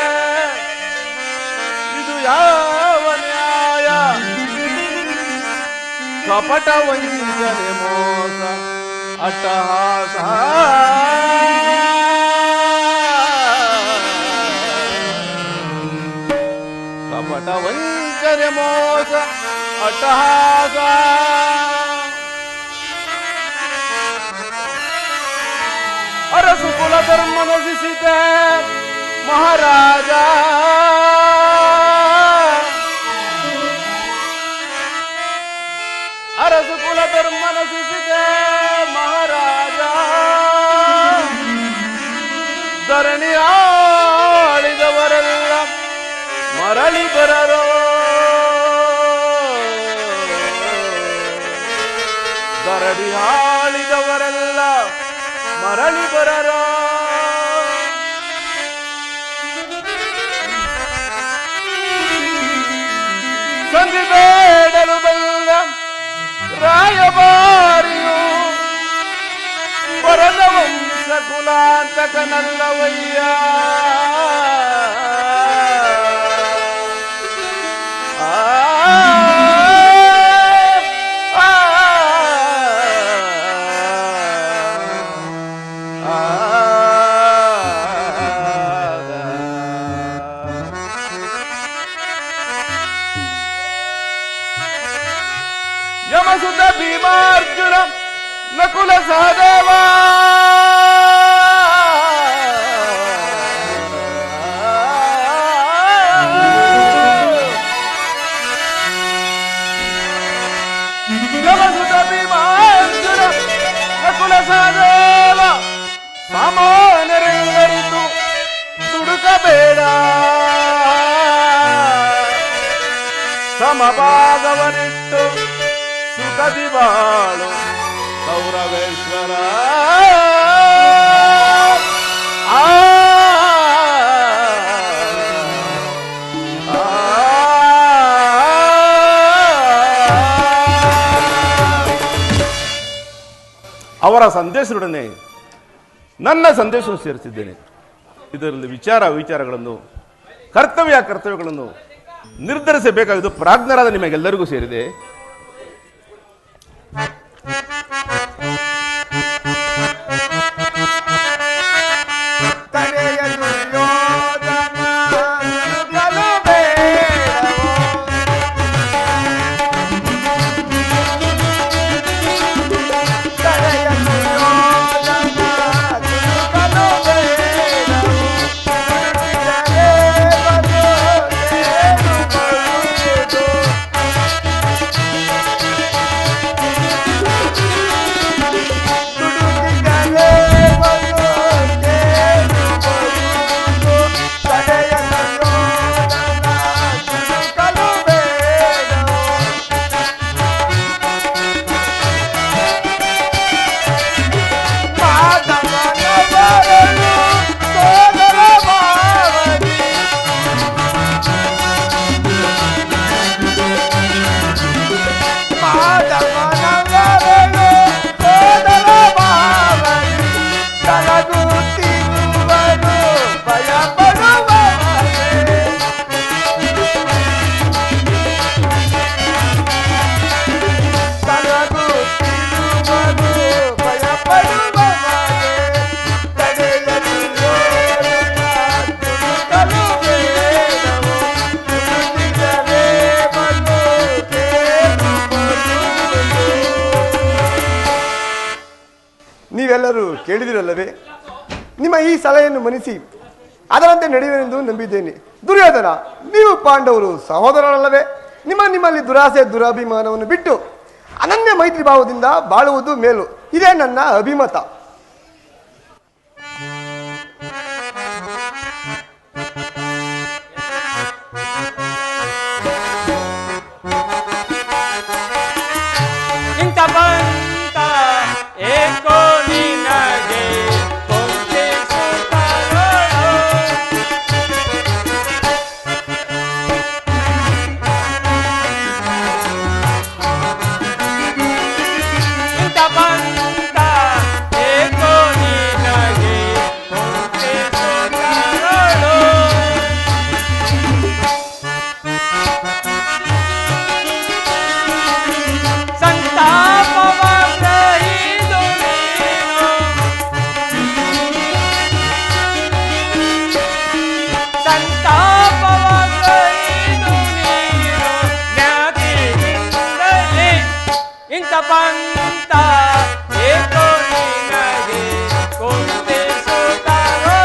ಇದು ಯಾವ ನ್ಯಾಯ? ಕಪಟ ವಂಚನೆ ಮೋಸ ಅಟ್ಟಹಾಸ, ಕಪಟ ವಂಚನೆ ಮೋಸ ಅಟ್ಟಹಾಸ. ಅರಸು ಕುಲ ಧರ್ಮ ನಶಿಸಿದೆ ಮಹಾರಾಜ, ಅರಸು ಕುಲ ಧರ್ಮ ನಶಿಸಿದೆ ಮಹಾರಾಜ. ಧರಣಿ ಆಳಿದವರೆಲ್ಲ ಮರಳಿ ಬರರೋ, ಧರಣಿ ಆಳಿದವರೆಲ್ಲ ಮರಳಿ ಬರರೋ. ಸಂಧಿ ಬೇಡಲು ಬಂದ ರಾಯಭಾರಿಯು ಬರದ ವಂಶ ಕುಲಾಂತಕನಲ್ಲವಯ್ಯ. ಯಮಸುತ ಭೀಮಾರ್ಜುನ ನಕುಲ ಸಹದೇವ, ಯಮಸುತ ಭೀಮಾರ್ಜುನ ನಕುಲ ಸಹದೇವ, ಸಾಮಾನ್ಯರೆಲ್ಲರಿಗೂ ದುಡುಕಬೇಡ, ಸಮಭಾಗವನಿಟ್ಟು ಸುಖದಿ ಬಾಳು ಕೌರವೇಶ್ವರ. ಅವರ ಸಂದೇಶದೊಡನೆ ನನ್ನ ಸಂದೇಶವನ್ನು ಸೇರಿಸಿದ್ದೇನೆ. ಇದರಲ್ಲಿ ವಿಚಾರಗಳನ್ನು ಕರ್ತವ್ಯಗಳನ್ನು ನಿರ್ಧರಿಸಬೇಕಾಗಿದ್ದು ಪ್ರಾಜ್ಞರಾದ ನಿಮಗೆಲ್ಲರಿಗೂ ಸೇರಿದೆ. ನೀವೆಲ್ಲರೂ ಕೇಳಿದಿರಲ್ಲವೇ? ನಿಮ್ಮ ಈ ಸಲಹೆಯನ್ನು ಮನ್ನಿಸಿ ಅದರಂತೆ ನಡೆಯುವೆನೆಂದು ನಂಬಿದ್ದೇನೆ. ದುರ್ಯೋಧನ, ನೀವು ಪಾಂಡವರು ಸಹೋದರರಲ್ಲವೇ? ನಿಮ್ಮಲ್ಲಿ ದುರಾಸೆ ದುರಾಭಿಮಾನವನ್ನು ಬಿಟ್ಟು ಅನನ್ಯ ಮೈತ್ರಿ ಭಾವದಿಂದ ಬಾಳುವುದು ಮೇಲು. ಇದೇ ನನ್ನ ಅಭಿಮತ. ಇಂಥ ಬಂತ ಏಕೋ ನಿನಗೆ ಕೊಂತಿಸುತ್ತಾರೋ. ಇಂಥ ಬಂತ ಏಕೋ ನಿನಗೆ ಕೊಂತಿಸುತ್ತಾರೋ. ಸಂತಾಪವ ಗ್ರಹಿದು ನೀನು, ಸಂತಾಪವ ಗ್ರಹಿದು ನೀನು ಜ್ಞಾತಿಯಿಂದಲೇ. ಇಂಥ ಪಂಥ ಏಕೋ ನಿನಗೆ ಕೊಂತಿಸುತ್ತಾರೋ.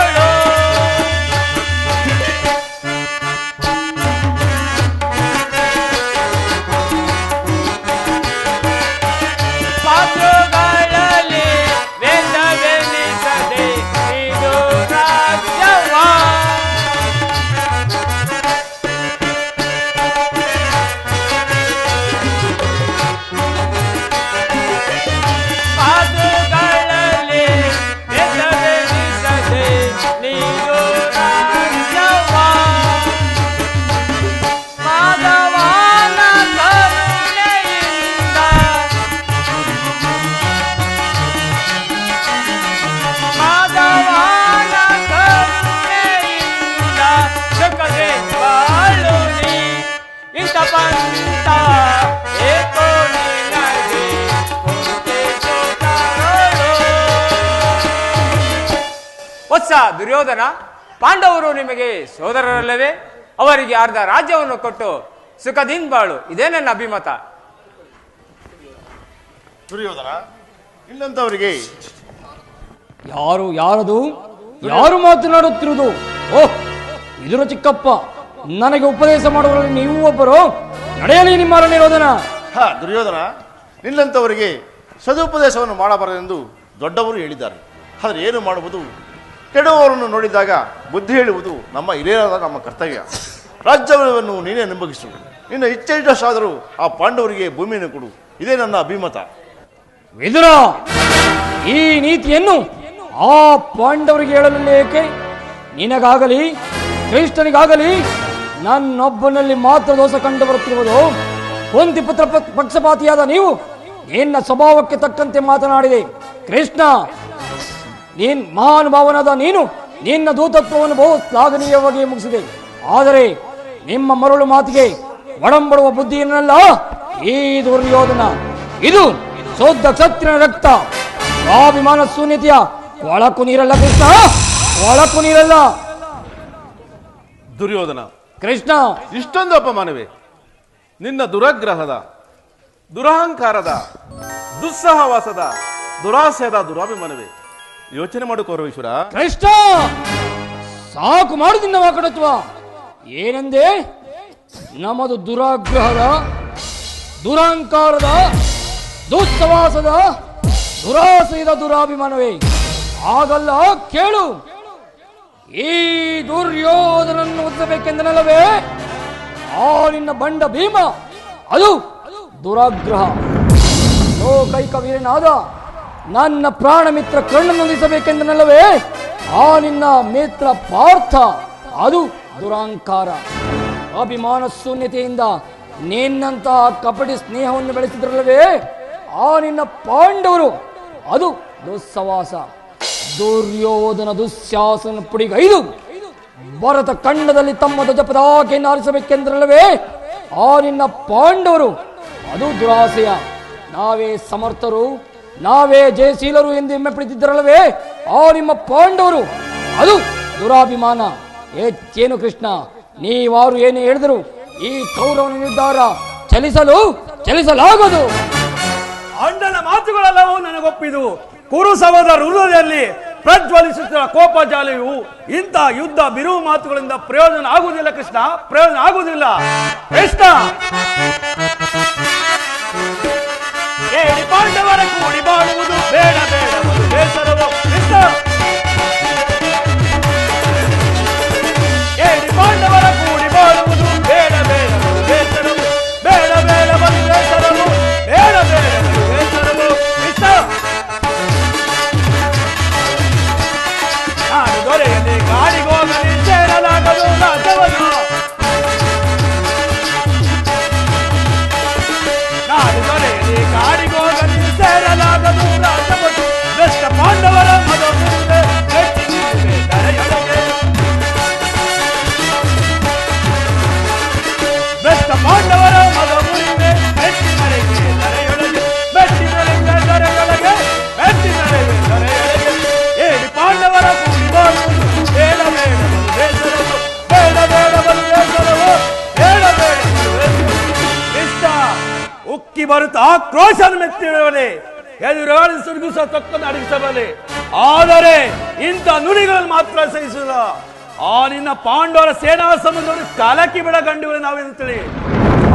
ಪಾತ್ರಗಳಲ್ಲಿ ವೇದವೆನಿಸದೆ ಇದು ರಾಜ್ಯವ. ಪಾತ್ರಗಳಲ್ಲಿ ವೇದವೆನಿಸದೆ ನೀನು ರಾಜ್ಯವ. ಮಾಧವನ ಕರುಣೆಯಿಂದ, ಮಾಧವನ ಕರುಣೆಯಿಂದ ಸುಖದೆ ಬಾಳು ನೀ. ಇಂಥ ಪಂಥ ಏಕೋ ನಿನಗೆ ಕೊಂತಿಸುತ್ತಾರೋ. ವತ್ಸ ದುರ್ಯೋಧನ, ಪಾಂಡವರು ನಿಮಗೆ ಸೋದರರಲ್ಲವೇ? ಅವರಿಗೆ ಅರ್ಧ ರಾಜ್ಯವನ್ನು ಕೊಟ್ಟು ಸುಖದಿಂದ ಬಾಳು. ಇದೇ ನನ್ನ ಅಭಿಮತ. ದುರ್ಯೋಧನ, ಇಲ್ಲಂತವರಿಗೆ ಯಾರದು? ಯಾರು ಮಾತನಾಡುತ್ತಿರುವುದು? ಓಹ್, ಇದರ ಚಿಕ್ಕಪ್ಪ, ನನಗೆ ಉಪದೇಶ ಮಾಡುವವರಲ್ಲಿ ನೀವು ಒಬ್ಬರು. ನಡೆಯಲಿ ನಿಮ್ಮ ನಿರೋಧನ. ದುರ್ಯೋಧನ, ನಿನ್ನಂತವರಿಗೆ ಸದುಪದೇಶವನ್ನು ಮಾಡಬಾರದೆಂದು ದೊಡ್ಡವರು ಹೇಳಿದ್ದಾರೆ. ಆದರೆ ಏನು ಮಾಡುವುದು? ಕೆಡುವವರನ್ನು ನೋಡಿದಾಗ ಬುದ್ಧಿ ಹೇಳುವುದು ನಮ್ಮ ಹಿರಿಯರಾದ ನಮ್ಮ ಕರ್ತವ್ಯ. ರಾಜ್ಯವನ್ನು ನೀನೇ ನಿಂಬಗಿಸು. ನಿನ್ನ ಇಚ್ಛೆಯಿಟ್ಟಷ್ಟಾದರೂ ಆ ಪಾಂಡವರಿಗೆ ಭೂಮಿಯನ್ನು ಕೊಡು. ಇದೇ ನನ್ನ ಅಭಿಮತ. ವಿದುರ, ಈ ನೀತಿಯನ್ನು ಆ ಪಾಂಡವರಿಗೆ ಹೇಳಲಿಲ್ಲ ಏಕೆ? ನಿನಗಾಗಲಿ ಕೃಷ್ಣನಿಗಾಗಲಿ ನನ್ನೊಬ್ಬನಲ್ಲಿ ಮಾತ್ರ ದೋಷ ಕಂಡು ಬರುತ್ತಿರುವುದು. ಕುಂತಿಪುತ್ರ ಪಕ್ಷಪಾತಿಯಾದ ನೀವು ನಿನ್ನ ಸ್ವಭಾವಕ್ಕೆ ತಕ್ಕಂತೆ ಮಾತನಾಡಿದೆ. ಕೃಷ್ಣ, ಮಹಾನುಭಾವನಾದ ನೀನು ನಿನ್ನ ದೂತತ್ವವನ್ನು ಬಹು ಶ್ಲಾಘನೀಯವಾಗಿ ಮುಗಿಸಿದೆ. ಆದರೆ ನಿಮ್ಮ ಮರಳು ಮಾತಿಗೆ ಒಡಂಬಡುವ ಬುದ್ಧಿಯನ್ನಲ್ಲ ಈ ದುರ್ಯೋಧನ. ಇದು ಶುದ್ಧ ಕ್ಷತ್ರಿಯನ ರಕ್ತ. ಸ್ವಾಭಿಮಾನ ಶೂನ್ಯತೆಯ ಒಳಕು ನೀರಲ್ಲ ಕೃಷ್ಣ, ಒಳಕು ನೀರಲ್ಲ. ದುರ್ಯೋಧನ, ಕೃಷ್ಣ, ಇಷ್ಟೊಂದು ಅಪಮಾನವೇ? ನಿನ್ನ ದುರಗ್ರಹದ, ದುರಹಂಕಾರದ, ದುಸ್ಸಹವಾಸದ, ದುರಾಸೆದ ದುರಾಭಿಮಾನವೇ? ಯೋಚನೆ ಮಾಡು ಕೌರವೇಶ್ವರ. ಕೃಷ್ಣ, ಸಾಕು ಮಾಡು ನಿನ್ನ ವಾಕಡತ್ವ. ಏನೆಂದೇ? ನಮ್ಮದು ದುರಾಗ್ರಹದ, ದುರಹಂಕಾರದ, ದುಸ್ಸವಾಸದ, ದುರಾಸೆಯ ದುರಾಭಿಮಾನವೇ? ಆಗಲ್ಲ, ಕೇಳು. ಈ ದುರ್ಯೋಧನನ್ನು ಒದ್ದಬೇಕೆಂದನಲ್ಲವೇ ಆ ನಿನ್ನ ಬಂಡ ಭೀಮ? ಅದು ದುರಾಗ್ರಹ. ಲೋಕೈಕ ವೀರನಾದ ನನ್ನ ಪ್ರಾಣ ಮಿತ್ರ ಕರ್ಣನೊಂದಿಸಬೇಕೆಂದನಲ್ಲವೇ ಆ ನಿನ್ನ ಮಿತ್ರ ಪಾರ್ಥ? ಅದು ದುರಹಂಕಾರ. ಅಭಿಮಾನ ಶೂನ್ಯತೆಯಿಂದ ನಿನ್ನಂತಹ ಕಪಟಿ ಸ್ನೇಹವನ್ನು ಬೆಳೆಸಿದ್ರಲ್ಲವೇ ಆ ನಿನ್ನ ಪಾಂಡವರು? ಅದು ದುಸ್ಸವಾಸ. ದುರ್ಯೋಧನ ದುಶ್ಯಾಸನ ಪುಡಿಗೈದು ಭರತ ಖಂಡದಲ್ಲಿ ತಮ್ಮ ಧ್ವಜ ಪತಾಕೆಯನ್ನು ಹಾರಿಸಬೇಕೆಂದ್ರಲ್ಲವೇ ಆ ನಿನ್ನ ಪಾಂಡವರು? ಅದು ದುರಾಸೆಯ. ನಾವೇ ಸಮರ್ಥರು, ನಾವೇ ಜಯಶೀಲರು ಎಂದು ಹೆಮ್ಮೆ ಪಡೆದಿದ್ದರಲ್ಲವೇ ಆ ನಿಮ್ಮ ಪಾಂಡವರು? ಅದು ದುರಾಭಿಮಾನ. ಹೆಚ್ಚೇನು ಕೃಷ್ಣ, ನೀವಾರು ಏನು ಹೇಳಿದರು ಈ ಕೌರವನ ನಿರ್ಧಾರ ಚಲಿಸಲಾಗದು. ಅಣ್ಣನ ಮಾತುಗಳೆಲ್ಲವೂ ನನಗೊಪ್ಪಿದು. ಕುರು ಸಹೋದರ ಹೃದಯದಲ್ಲಿ ಪ್ರಜ್ವಲಿಸುತ್ತಿರುವ ಕೋಪಜಾಲೆಯು ಇಂಥ ಯುದ್ಧ ಬಿರುವು ಮಾತುಗಳಿಂದ ಪ್ರಯೋಜನ ಆಗುವುದಿಲ್ಲ ಕೃಷ್ಣ, ಪ್ರಯೋಜನ ಆಗುವುದಿಲ್ಲ ಕೃಷ್ಣ. ಕೇಳಿ ಪಾಂಡವರ ಕೂಡಿ ಬಾಳುವುದು ಬೇಡ ಬೇಡವದು ಬೇಸರವು ಕೃಷ್ಣ. ಕೇಳಿ ಪಾಂಡವರ ಕೂಡಿ ಬಾಳುವುದು ಬೇಡ ಬೇಡವದು ಬೇಸರವು ಬೇಡ ಬೇಡವದು ಬೇಸರವು ಬೇಡ ಬೇಡವದು ಬೇಸರವು ಕೃಷ್ಣ. ನಾನು ದೊರೆಯದೆ ಗಾಡಿಗೋಗಲಿ ಸೇರಲಾಗದು ರಾಜವನ್ನು, ನಾನು ದೊರೆಯದೆ ಗಾಡಿಗೋಗಲಿ ಸೇರಲಾಗದು ರಾಜವನ್ನು. ದುಷ್ಟ ಪಾಂಡವರ ಮದ ಮುಂದೆ ಮೆಟ್ಟಿನಿಲ್ಲದೆ ತಲೆಯೊಳಗೆ, ದುಷ್ಟ ಪಾಂಡವರ ಮದ ಮುಂದೆ ಮೆಟ್ಟಿನರೆಗೆ ತಲೆಯೊಳಗೆ, ಮೆಟ್ಟಿನರೆಗೆ ತಲೆಯೊಳಗೆ, ಮೆಟ್ಟಿನರೆಗೆ ತಲೆಯೊಳಗೆ. ಏಳಿ ಪಾಂಡವರ ಕೂಡಿ ಬಾಳುವುದು ಬೇಡ ಬೇಡವದು ಬೇಸರವು ಬೇಡ ಬೇಡವದು ಬೇಸರವು ಬೇಡ ಬೇಡವದು ಬೇಸರವು ಕೃಷ್ಣ. ಉಕ್ಕಿ ಬರುತ್ತಾ ಆಕ್ರೋಶನ ಮೆತ್ತಿರುವರೆ ಎದುರಾಳಿ ಸುರುಗಿಸ ತಕ್ಕನ್ನು ಅಡಗಿಸಬಲ್ಲೆ, ಆದರೆ ಇಂಥ ನುಡಿಗಳನ್ನು ಮಾತ್ರ ಸಹಿಸಿಲ್ಲ. ಆ ನಿನ್ನ ಪಾಂಡವರ ಸೇನಾ ಸಂಬಂಧವನ್ನು ಕಲಕಿ ಬಿಡ ಗಂಡುಗಳು ನಾವೆಂದು ತಿಳಿ.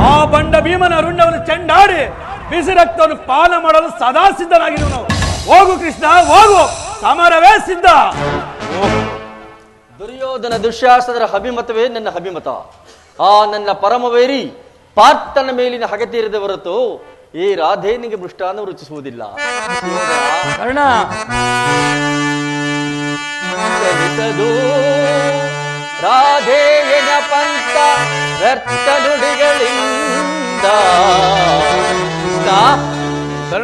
ಆ ಬಂಡ ಭೀಮನ ರುಂಡವನ್ನು ಚೆಂಡಾಡಿ ಬಿಸಿ ರಕ್ತವನ್ನು ಪಾನ ಮಾಡಲು ಸದಾ ಸಿದ್ಧನಾಗಿರುವು ನಾವು. ಹೋಗು ಕೃಷ್ಣ ಹೋಗು, ಸಮರವೇ ಸಿದ್ಧ. ದುರ್ಯೋಧನ ದುಶ್ಯಾಸನರ ಅಭಿಮತವೇ ನನ್ನ ಅಭಿಮತ. ಆ ನನ್ನ ಪರಮವೇರಿ ಪಾರ್ಥನ ಮೇಲಿನ ಹಗೆ ತೀರಿದ ಹೊರತು ಈ ರಾಧೇನಿಗೆ ಮೃಷ್ಟಾನ್ನ ರುಚಿಸುವುದಿಲ್ಲ. ಕರ್ಣ ಚಲಿಸದು ರಾಧೇಯನ ಪಂಥ ವ್ಯರ್ಥ ನುಡಿಗಳಿಂದ.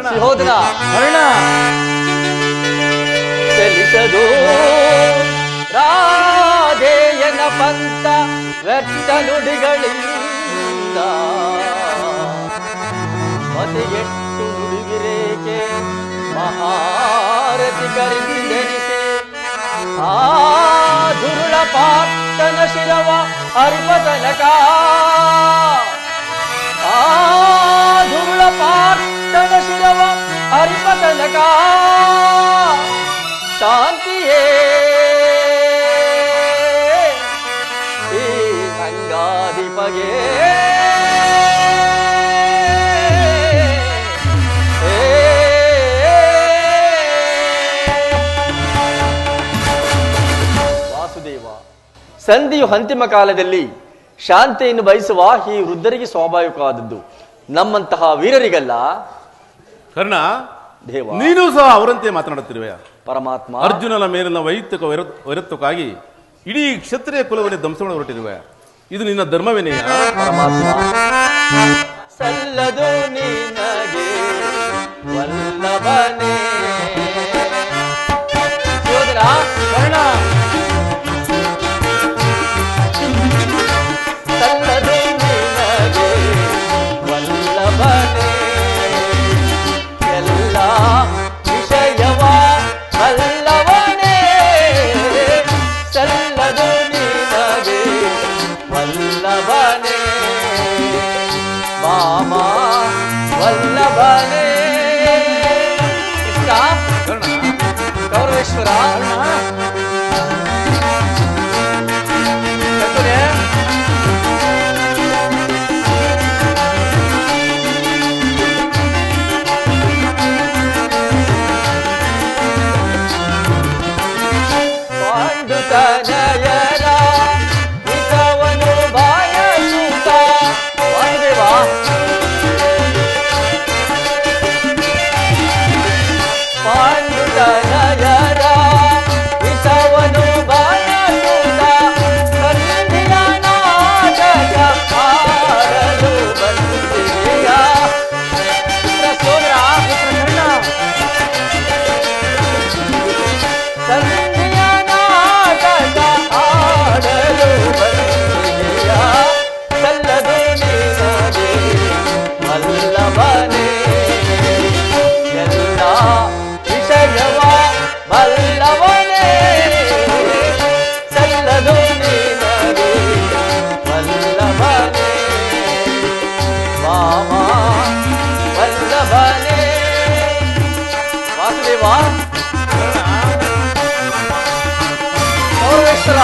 ಸಹೋದರ ಕರ್ಣ ಚಲಿಸದು ರಾಧೇಯನ ಪಂಥ ವ್ಯರ್ಥ ನುಡಿಗಳಿಂದ. ಮತಿಗೆಟ್ಟು ನುಡಿವಿರೇಕೆ ಮಹಾರತಿ ಕರಿಂದೆನಿಸಿ ಆ ದುರುಳ ಪಾರ್ಥನ ಶಿರವ ಅರ್ಪತನಕ, ಆ ದುರುಳ ಪಾರ್ಥನ ಶಿರವ ಅರ್ಪತನಕ ಶಾಂತಿಯೇ ಈ ರಂಗಾಧಿಪಗೆ. ವಾಸುದೇವ, ಸಂಧಿಯು ಅಂತಿಮ ಕಾಲದಲ್ಲಿ ಶಾಂತಿಯನ್ನು ಬಯಸುವ ಈ ವೃದ್ಧರಿಗೆ ಸ್ವಾಭಾವಿಕವಾದದ್ದು, ನಮ್ಮಂತಹ ವೀರರಿಗಲ್ಲ. ಕರ್ಣ, ದೇವ, ನೀನು ಸಹ ಅವರಂತೆ ಮಾತನಾಡುತ್ತಿರುವೆಯ? ಪರಮಾತ್ಮ, ಅರ್ಜುನನ ಮೇಲಿನ ವೈಯಕ್ತಿಕ ವೈರತ್ವಕ್ಕಾಗಿ ಇಡೀ ಕ್ಷತ್ರಿಯ ಕುಲವನ್ನೇ ಧ್ವಂಸ ಮಾಡಿ ಹೊರಟಿರುವೆ. ಇದು ನಿನ್ನ ಧರ್ಮವೇನೆಯ? ಪರಮಾತ್ಮ, ಸಲ್ಲದು ನಿನಗೆ ವಲ್ಲಭನೇ. ಯೋಧನ ಕರ್ಣ ಸಲ್ಲದು ನಿನಗೆ ವಲ್ಲಭನೇ. ಎಲ್ಲ ವಿಷಯವ ವಲ್ಲಭನೇ, ಸಲ್ಲದು ನಿನಗೆ ವಲ್ಲಭನೇ. ಮಾಮ ವಲ್ಲಭನೇ. ಕೃಷ್ಣ, ಗೌರವೇಶ್ವರ, ಕರ್ತವ್ಯ. ಪಾಂಡುತನಯರ ಹಿತವನು ಬಾಯಸುತ್ತ. ವಾಸುದೇವ, ಪಾಂಡುತನಯರ ಹಿತ ಸರ್ವೇಶ್ವರ.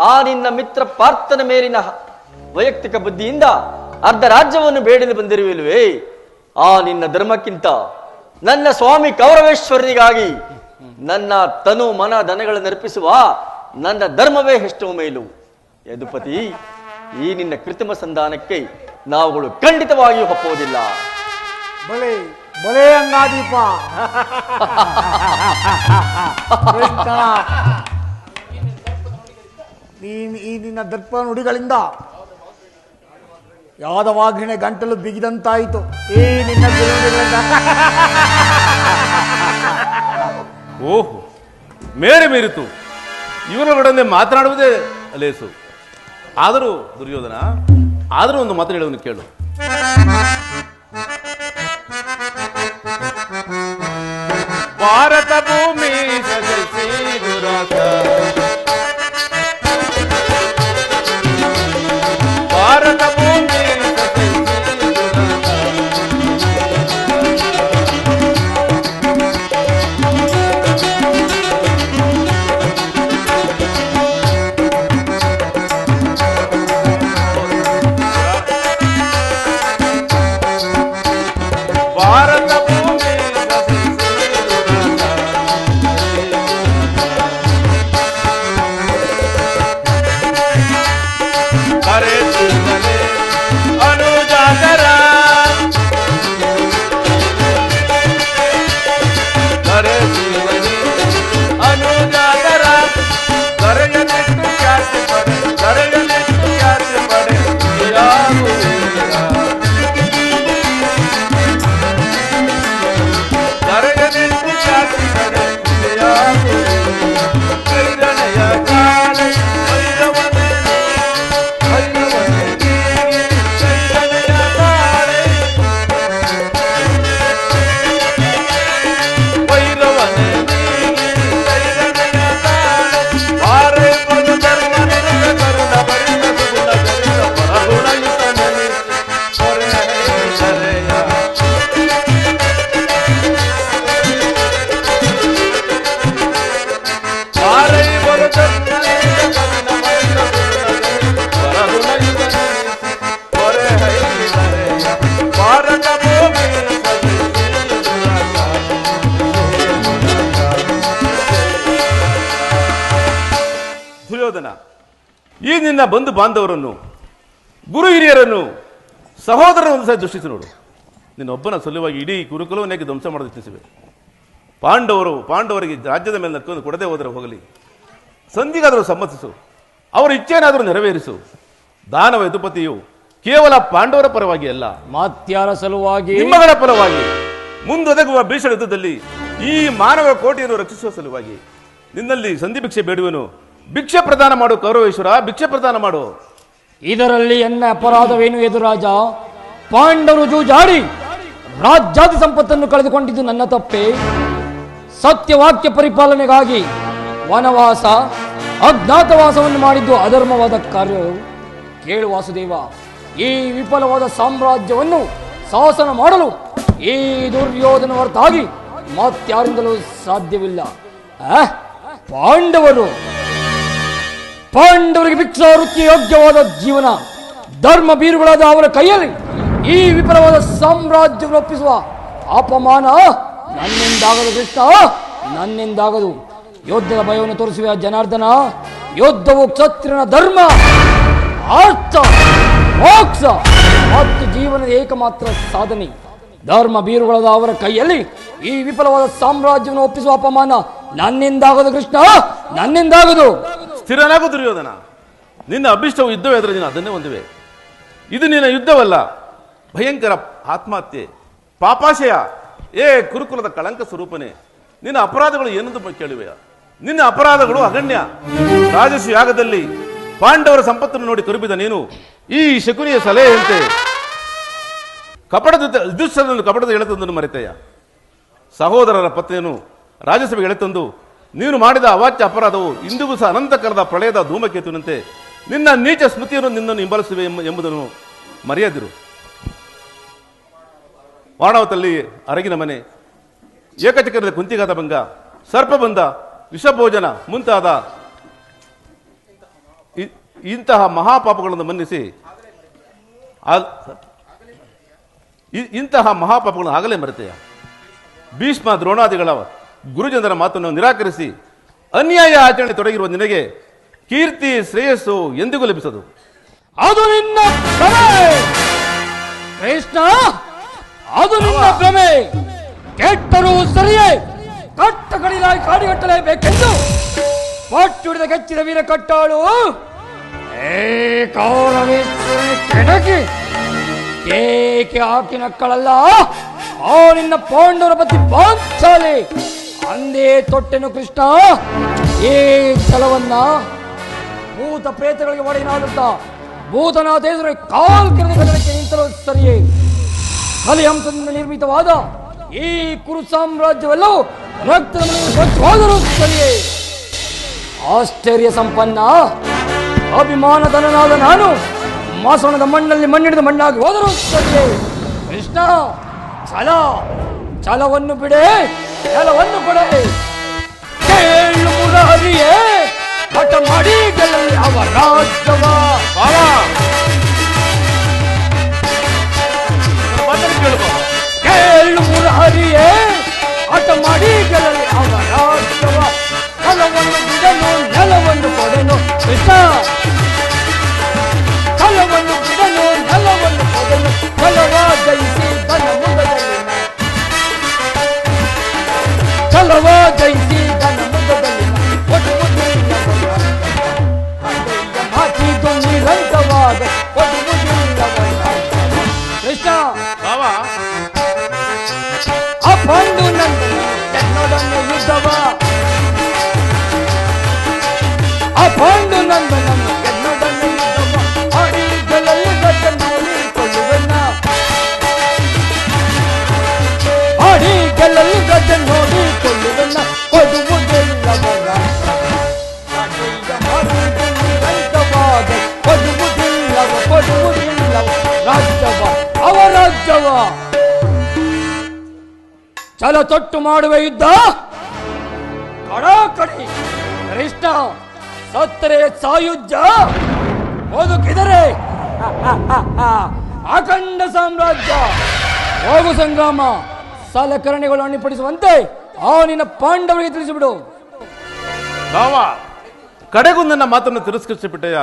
ಆ ನಿನ್ನ ಮಿತ್ರ ಪಾರ್ಥನ ಮೇಲಿನ ವೈಯಕ್ತಿಕ ಬುದ್ಧಿಯಿಂದ ಅರ್ಧ ರಾಜ್ಯವನ್ನು ಬೇಡಲು ಬಂದಿರುವಿಲ್ವೇ? ಆ ನಿನ್ನ ಧರ್ಮಕ್ಕಿಂತ ನನ್ನ ಸ್ವಾಮಿ ಕೌರವೇಶ್ವರನಿಗಾಗಿ ನನ್ನ ತನು ಮನ ಧನಗಳನ್ನು ಅರ್ಪಿಸುವ ನನ್ನ ಧರ್ಮವೇ ಎಷ್ಟೋ ಮೇಲು. ಯದುಪತಿ, ಈ ನಿನ್ನ ಕೃತ್ರಿಮ ಸಂಧಾನಕ್ಕೆ ನಾವುಗಳು ಖಂಡಿತವಾಗಿಯೂ ಒಪ್ಪುವುದಿಲ್ಲ. ಬಲೆ ಬಲೆ ಅಂಗಾದೀಪ. ಈ ನಿನ್ನ ದರ್ಪ ನುಡಿಗಳಿಂದ ಯಾದವಾಗ್ರಣೆ ಗಂಟಲು ಬಿಗಿದಂತಾಯಿತು. ಈ ನಿನ್ನ ಓಹೋ, ಮೇರೆ ಮೀರಿತು. ಇವರೊಡನೆ ಮಾತನಾಡುವುದೇ ಲೇಸು. ಆದರೂ ದುರ್ಯೋಧನ, ಆದರೂ ಒಂದು ಮಾತು ಹೇಳುವನು ಕೇಳು. ಭಾರತ ಭೂಮಿ ಸದಸಿ ದುರಾಸ, ಭಾರತ ಭೂಮಿ ಭಾರತ ಭೂಮಿ ಈ ನಿನ್ನ ಬಂಧು ಬಾಂಧವರನ್ನು, ಗುರು ಹಿರಿಯರನ್ನು, ಸಹೋದರರನ್ನು ಸಹ ದೃಷ್ಟಿಸಿ ನೋಡು. ನಿನ್ನೊಬ್ಬನ ಸಲುವಾಗಿ ಇಡೀ ಗುರುಕುಲವನ್ನೇ ಧ್ವಂಸ ಮಾಡೋದು ಯತ್ನಿಸಿವೆ. ಪಾಂಡವರಿಗೆ ರಾಜ್ಯದ ಮೇಲೆ ನಕ್ಕೊಂಡು ಕೊಡದೆ ಹೋದರೆ ಹೋಗಲಿ, ಸಂಧಿಗಾದರೂ ಸಮ್ಮತಿಸು, ಅವರ ಇಚ್ಛೆಯನ್ನಾದರೂ ನೆರವೇರಿಸು. ದಾನವ ಯದುಪತಿಯು ಕೇವಲ ಪಾಂಡವರ ಪರವಾಗಿ ಅಲ್ಲ, ಮಾತ್ಯಾರ ಸಲುವಾಗಿ, ನಿಮ್ಮಗಳ ಪರವಾಗಿ ಮುಂದೊದಗುವ ಭೀಷಣ ಯುದ್ಧದಲ್ಲಿ ಈ ಮಾನವ ಕೋಟೆಯನ್ನು ರಕ್ಷಿಸುವ ಸಲುವಾಗಿ ನಿನ್ನಲ್ಲಿ ಸಂಧಿ ಭಿಕ್ಷೆ ಬೇಡುವನು. ಭಿಕ್ಷೆ ಪ್ರದಾನ ಮಾಡು ಕೌರವೇಶ್ವರ, ಭಿಕ್ಷೆ ಪ್ರದಾನ ಮಾಡು. ಇದರಲ್ಲಿ ಎನ್ನ ಅಪರಾಧವೇನು ಎದುರಾಜ? ಪಾಂಡವರು ಜೂಜಾಡಿ ರಾಜ್ಯಾದಿ ಸಂಪತ್ತನ್ನು ಕಳೆದುಕೊಂಡಿದ್ದು ನನ್ನ ತಪ್ಪೇ. ಸತ್ಯವಾಕ್ಯ ಪರಿಪಾಲನೆಗಾಗಿ ವನವಾಸ, ಅಜ್ಞಾತವಾಸವನ್ನು ಮಾಡಿದ್ದು ಅಧರ್ಮವಾದ ಕಾರ್ಯ. ಕೇಳು ವಾಸುದೇವ, ಈ ವಿಫಲವಾದ ಸಾಮ್ರಾಜ್ಯವನ್ನು ಶಾಸನ ಮಾಡಲು ಈ ದುರ್ಯೋಧನ ಹೊರತಾಗಿ ಮತ್ತಾರಿಂದಲೂ ಸಾಧ್ಯವಿಲ್ಲ. ಪಾಂಡವರಿಗೆ ಭಿಕ್ಷಾವೃತ್ತಿ ಯೋಗ್ಯವಾದ ಜೀವನ, ಧರ್ಮ ಬೀರುಗಳಾದ ಅವರ ಕೈಯಲ್ಲಿ ಈ ವಿಫಲವಾದ ಸಾಮ್ರಾಜ್ಯವನ್ನು ಒಪ್ಪಿಸುವ ಅಪಮಾನ ನನ್ನಿಂದಾಗದು ಕೃಷ್ಣ, ನನ್ನಿಂದಾಗದು. ಯುದ್ಧದ ಭಯವನ್ನು ತೋರಿಸುವ ಜನಾರ್ದನ. ಯುದ್ಧವು ಕ್ಷತ್ರಿಯನ ಧರ್ಮ, ಅರ್ಥ, ಮೋಕ್ಷ ಮತ್ತು ಜೀವನದ ಏಕಮಾತ್ರ ಸಾಧನೆ. ಧರ್ಮ ಬೀರುಗಳಾದ ಅವರ ಕೈಯಲ್ಲಿ ಈ ವಿಫಲವಾದ ಸಾಮ್ರಾಜ್ಯವನ್ನು ಒಪ್ಪಿಸುವ ಅಪಮಾನ ನನ್ನಿಂದಾಗದು ಕೃಷ್ಣ, ನನ್ನಿಂದಾಗದು. ಸ್ಥಿರನಾಗು ದುರ್ಯೋಧನ. ನಿನ್ನ ಅಭಿಷ್ಟವು ಯುದ್ಧವೇ, ಆದರೆ ನೀನು ಅದನ್ನೇ ಹೊಂದಿವೆ. ಇದು ನಿನ್ನ ಯುದ್ಧವಲ್ಲ, ಭಯಂಕರ ಆತ್ಮಹತ್ಯೆ, ಪಾಪಾಶಯ. ಕುರುಕುಲದ ಕಳಂಕ ಸ್ವರೂಪನೇ, ನಿನ್ನ ಅಪರಾಧಗಳು ಏನೆಂದು ಕೇಳುವೆಯ? ನಿನ್ನ ಅಪರಾಧಗಳು ಅಗಣ್ಯ. ರಾಜಸು ಯಾಗದಲ್ಲಿ ಪಾಂಡವರ ಸಂಪತ್ತನ್ನು ನೋಡಿ ಕರುಬಿದ ನೀನು ಈ ಶಕುನಿಯ ಸಲಹೆಯಂತೆ ಕಪಟದ ಎಳೆತಂದನ್ನು ಮರೆತೆಯ. ಸಹೋದರರ ಪತ್ನಿಯನ್ನು ರಾಜಸಭೆಗೆ ಎಳೆತಂದು ನೀನು ಮಾಡಿದ ಅವಾಚ್ಯ ಅಪರಾಧವು ಇಂದಿಗೂ ಸಹ ಅನಂತಕರದ ಪ್ರಳಯದ ಧೂಮಕೇತುವಿನಂತೆ ನಿನ್ನ ನೀಚ ಸ್ಮೃತಿಯನ್ನು ನಿನ್ನನ್ನು ಹಿಂಬಾಲಿಸುವೆ ಎಂಬುದನ್ನು ಮರೆಯದಿರು. ವಾರಣಾವತಲ್ಲಿ ಅರಗಿನ ಮನೆ, ಏಕಚಕ್ರದ ಕುಂತಿಗಾದ ಭಂಗ, ಸರ್ಪಬಂಧ, ವಿಷಭೋಜನ ಮುಂತಾದ ಇಂತಹ ಮಹಾಪಾಪಗಳನ್ನು ಮನ್ನಿಸಿ ಇಂತಹ ಮಹಾಪಾಪಗಳನ್ನು ಆಗಲೇ ಮರೆತೆಯ. ಭೀಷ್ಮ ದ್ರೋಣಾದಿಗಳ ಗುರುಜನರ ಮಾತನ್ನು ನಿರಾಕರಿಸಿ ಅನ್ಯಾಯ ಆಚರಣೆ ತೊಡಗಿರುವ ನಿನಗೆ ಕೀರ್ತಿ ಶ್ರೇಯಸ್ಸು ಎಂದಿಗೂ ಲಭಿಸದು. ಅದು ನಿನ್ನ ಭ್ರಮೆ ಕೃಷ್ಣ, ಅದು ನಿನ್ನ ಭ್ರಮೆ. ಕೆಟ್ಟರೂ ಸರಿಯೇ, ಕಟ್ಟ ಕಡಿಲಾಗಿ ಕಾಡಿಗಟ್ಟಲೇಬೇಕೆಂದು ಪಟ್ಟುಡಿದ ಕೆಚ್ಚಿದ ವೀರ ಕಟ್ಟಾಳು ಕೆಡಕಿ ಏಕೆ ಹಾಕಿ ನಕ್ಕಳಲ್ಲ. ಆ ನಿನ್ನ ಪಾಂಡವರ ಪತಿ ಪಾಂಚಾಲಿ ಅಂದೇ ತೊಟ್ಟೆನು ಕೃಷ್ಣ. ಈ ಛಲವನ್ನ ಭೂತ ಪ್ರೇತಗಳಿಗೆ ಒಡೆಯನಾಡುತ್ತಾ ಭೂತನಾಥೇಶ್ವರ ಕಾಲ್ ಕೆರೆದ ಕದನಕ್ಕೆ ನಿಂತರೂ ಸರಿಯೇ. ಕಲಿಹಂಸದಿಂದ ನಿರ್ಮಿತವಾದ ಈ ಕುರು ಸಾಮ್ರಾಜ್ಯವೆಲ್ಲವೂ ರಕ್ತದ ಸ್ವಚ್ಛವಾದರೂ ಸರಿಯೇ. ಆಶ್ಚರ್ಯ ಸಂಪನ್ನ ಅಭಿಮಾನಧನನಾದ ನಾನು ಮಾಸಣದ ಮಣ್ಣಲ್ಲಿ ಮಣ್ಣಿಡಿದ ಮಣ್ಣಾಗಿ ಹೋದರೂ ಸರಿಯೇ. ಕೃಷ್ಣ, ಛಲವನ್ನು ಬಿಡೆ, ಛಲವನ್ನು ಕೊಡೆ. ಕೇಳು ಮುರಾರಿಯೇ, ಹಠ ಮಾಡಿ ಗೆಲ್ಲಲಿ ಅವ ರಾಜ್ಯವ. ಕೇಳು ಮುರಾರಿಯೇ, ಹಠ ಮಾಡಿ ಗೆಲ್ಲಲಿ ಅವ ರಾಜ್ಯವ. ಛಲವನ್ನು ಬಿಡನು, ನೆಲವನ್ನು ಕೊಡೆನು ಕೃಷ್ಣ. ಛಲವನ್ನು ಬಿಡನು, ನೆಲವನ್ನು ಕೊಡೆನು. ಛಲವ ಜಯಿಸಿ ತನ್ನ ಮುಂದದಲ್ಲಿನ, ಛಲವ ಜಯಿಸಿ ತನ್ನ ಮುಂದದಲ್ಲಿನ ಮಾತಿದು ನಿರಂತವಾದ ಕೃಷ್ಣ. ಅಪಂಡು ನನ್ನೊಡನೆ ಯುದ್ಧವ, ಅಪಂಡು ನನ್ನೊಡನೆ ಯುದ್ಧವ ಆಡಿ ಗೆಲ್ಲಲು ಗದ್ದ ನೋಡಿಕೊಳ್ಳುವೆನ್ನ, ಆಡಿ ಗೆಲ್ಲಲು ಗದ್ದ ನೋಡಿಕೊಳ್ಳುವೆನ್ನ. ಕೊಡುವುದಿಲ್ಲವಲ್ಲ ಕೊಡುವುದಿಲ್ಲವ ರಾಜ್ಯವ, ಅವ ರಾಜ್ಯವ. ಛಲ ತೊಟ್ಟು ಮಾಡುವ ಯುದ್ಧ ಕಡಾಕಡಿ ಕೃಷ್ಣ. ಸತ್ತರೆ ಸಾಯುಜ್ಯ, ಬದುಕಿದರೆ ಅಖಂಡ ಸಾಮ್ರಾಜ್ಯ. ಹೋಗು ಸಂಗ್ರಾಮ, ಸಲಕರಣೆಗಳು ಅಣಿಪಡಿಸುವಂತೆ ಆ ನಿನ್ನ ಪಾಂಡವರಿಗೆ ತಿಳಿಸಿಬಿಡು. ಕಡೆಗೂ ನನ್ನ ಮಾತನ್ನು ತಿರಸ್ಕರಿಸಿಬಿಟ್ಟೆಯ.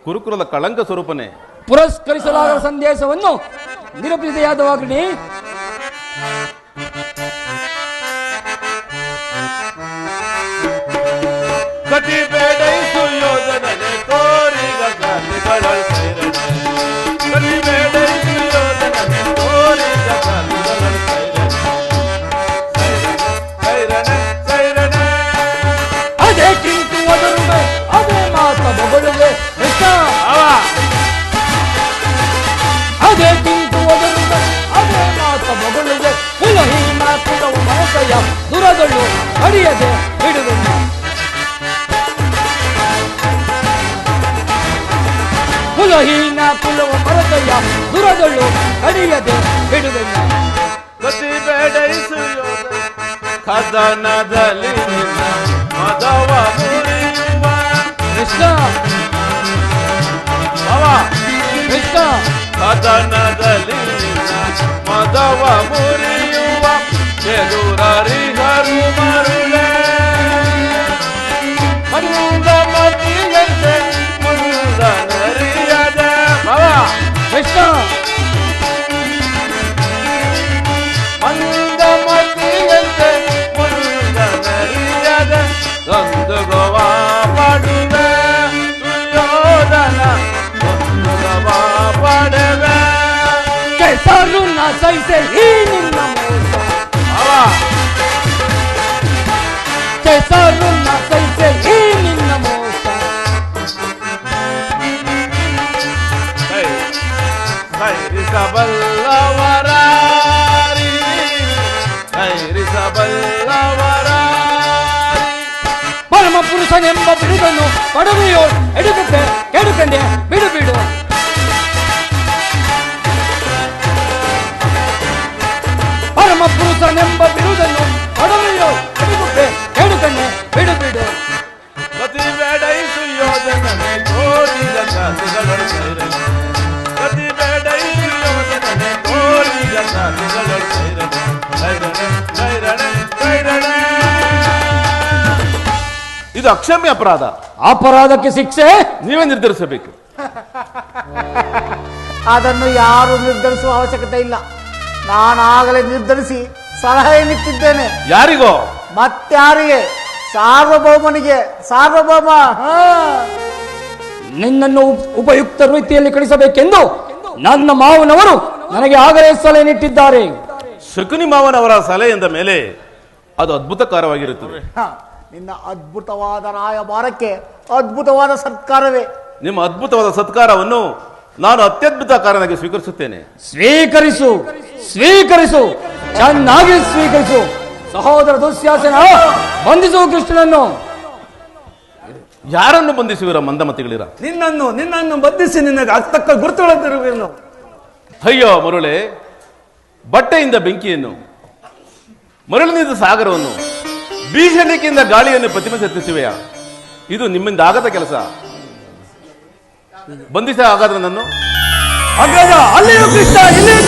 ಕುರುಕುಲದ ಕಳಂಕ ಸ್ವರೂಪನೇ. ಪುರಸ್ಕರಿಸಲಾದ ಸಂದೇಶವನ್ನು ನಿರೂಪಿಸಿದೆಯಾದವಾಗಲಿ ಕತಿ ಬೇಡೈಸು ಯೋಧನನೆ ಕೋರಿಗ ಗಾಲಿಗಳ ಸೈರಣೆ. ಕತಿ ಬೇಡೈಸು ಯೋಧನನೆ ಕೋರಿಗ ಗಾಲಿಗಳ ಸೈರಣೆ. ಸೈರಣೆ ಅದೇ ಕಿಂತು ಒದರುವೆ ಅದೇ ಮಾತ ಬೊಗಳುವೆ ಕೃಷ್ಣ. ಅದೇ ಕಿಂತು ಒದರುವೆ ಅದೇ ಮಾತ ಬೊಗಳುವೆ ಕುಲಹೀನ ಕುಲವು ಮನಸಯ ದುರದಳು ಅಡಿಯದೆ ಬಿಡುವೆನು. ಕುಲಹೀನ ಕುಲವು ಮರಸಯ ದುರದಳು ಅಡಿಯದೆ ಬಿಡುವೆನು. ಕತಿ ಬೇಡೈಸು ಯೋಧನ ಕದನದಲ್ಲಿ ನಿನ್ನ ಮದವ ಮುರಿಯುವ ಕೃಷ್ಣ ಕೃಷ್ಣ ಕದನದಲ್ಲಿ ನಿನ್ನ ಮದವ ಮುರಿಯುವ ಎದುರರಿಗರು ಮರುಳೆ ಮಂದ ಮತಿಯಂತೆ ಮುಂದರಿಯದ ಕೃಷ್ಣ ಮಂದ ಮತಿಯಂತೆ ಮುಂದರಿಯದ ಒಂದು ಗೋವಾ ಪಡುವೆ ಸುಯೋಧನ ಒಂದು ಗೋವಾ ಪಡುವೆ ಕೆಸರುನ್ನ ಸಹಿಸೆ ಈ ನಿನ್ನ ಮೋಸ. ಕೆಸರುನ್ನ ಸಹಿಸೆ ಈ ನಿನ್ನ ಮೋಸ. ಸೈರಿಸಬಲ್ಲವರಾರಿ ಸೈರಿಸಬಲ್ಲವರಾರಿ ಪರಮ ಪುರುಷನೆಂಬ ಬಿಡುಗನ್ನು ಪಡವೆಯೋ ಎಡುಕುತ್ತೆ ಕೆಡುಕಂಡೆ ಬಿಡು ಬಿಡು. ಪರಮ ಪುರುಷನೆಂಬ ಬಿಡುಗನ್ನು ಪಡವೆಯೋ ಎಡುಕುತ್ತೆ ಕೆಡುಕಂಡೆ ಬಿಡು ಬಿಡು. ಕತಿ ಬೇಡೈಸು ಯೋಧನನೆ ಕೋರಿದ ಗಾಲಿಗಳ ಸೈರಣೆ. ಕತಿ ಬೇಡೈಸು ಯೋಧನನೆ ಕೋರಿದ ಗಾಲಿಗಳ ಸೈರಣೆ. ಸೈರಣೆ ಸೈರಣೆ ಸೈರಣೆ ಇದು ಅಕ್ಷಮ್ಯ ಅಪರಾಧ. ಅಪರಾಧಕ್ಕೆ ಶಿಕ್ಷೆ ನೀವೇ ನಿರ್ಧರಿಸಬೇಕು. ಅದನ್ನು ಯಾರು ನಿರ್ಧರಿಸುವ ಅವಶ್ಯಕತೆ ಇಲ್ಲ. ನಾನಾಗಲೇ ನಿರ್ಧರಿಸಿ ಸಲಹೆ ನೀಡುತ್ತಿದ್ದೇನೆ. ಯಾರಿಗೋ? ಮತ್ಯಾರಿಗೆ? ಸಾರ್ವಭೌಮನಿಗೆ. ಸಾರ್ವಭೌಮ ನಿನ್ನನ್ನು ಉಪಯುಕ್ತ ರೀತಿಯಲ್ಲಿ ಕಳಿಸಬೇಕೆಂದು ನನ್ನ ಮಾವನವರು ನನಗೆ ಆಗಲೇ ಸಲಹೆ ನೀಟ್ಟಿದ್ದಾರೆ. ಶಕುನಿ ಮಾವನವರ ಸಲಹೆಯಿಂದ ಮೇಲೆ ಅದು ಅದ್ಭುತಕರವಾಗಿರುತ್ತದೆ. ನಿನ್ನ ಅದ್ಭುತವಾದ ರಾಯಭಾರಕ್ಕೆ ಅದ್ಭುತವಾದ ಸತ್ಕಾರವೇ. ನಿಮ್ಮ ಅದ್ಭುತವಾದ ಸತ್ಕಾರವನ್ನು ನಾನು ಅತ್ಯದ್ಭುತ ಕಾರಣಕ್ಕೆ ಸ್ವೀಕರಿಸುತ್ತೇನೆ. ಸ್ವೀಕರಿಸು ಸ್ವೀಕರಿಸು ಚೆನ್ನಾಗಿ ಸ್ವೀಕರಿಸು. ಸಹೋದರ ದುಶ್ಯಾಸನ ಬಂಧಿಸು ಕೃಷ್ಣನನ್ನು. ಯಾರನ್ನು ಬಂಧಿಸುವಿರ ಮಂದಮತಿಗಳಿರ? ನಿನ್ನನ್ನು ಬಂಧಿಸಿ ನಿನಗೆ ಅತ್ತಕ್ಕ ಗುರುತುಗಳನ್ನು. ಅಯ್ಯೋ ಮರುಳೆ, ಬಟ್ಟೆಯಿಂದ ಬೆಂಕಿಯನ್ನು, ಮರಳಿನಿಂದ ಸಾಗರವನ್ನು, ಬೀಸಣಿಕೆಯಿಂದ ಗಾಳಿಯನ್ನು ಪ್ರತಿಮೆಸೆತ್ತಿಸುವೆಯ? ಇದು ನಿಮ್ಮಿಂದ ಆಗದ ಕೆಲಸ. ಬಂಧಿಸ ಹಾಗಾದ್ರೆ ನನ್ನು. ಅಗ್ರಜ ಅಲ್ಲಿಯೂ ಕೃಷ್ಣ ಇಲ್ಲಿಯೂ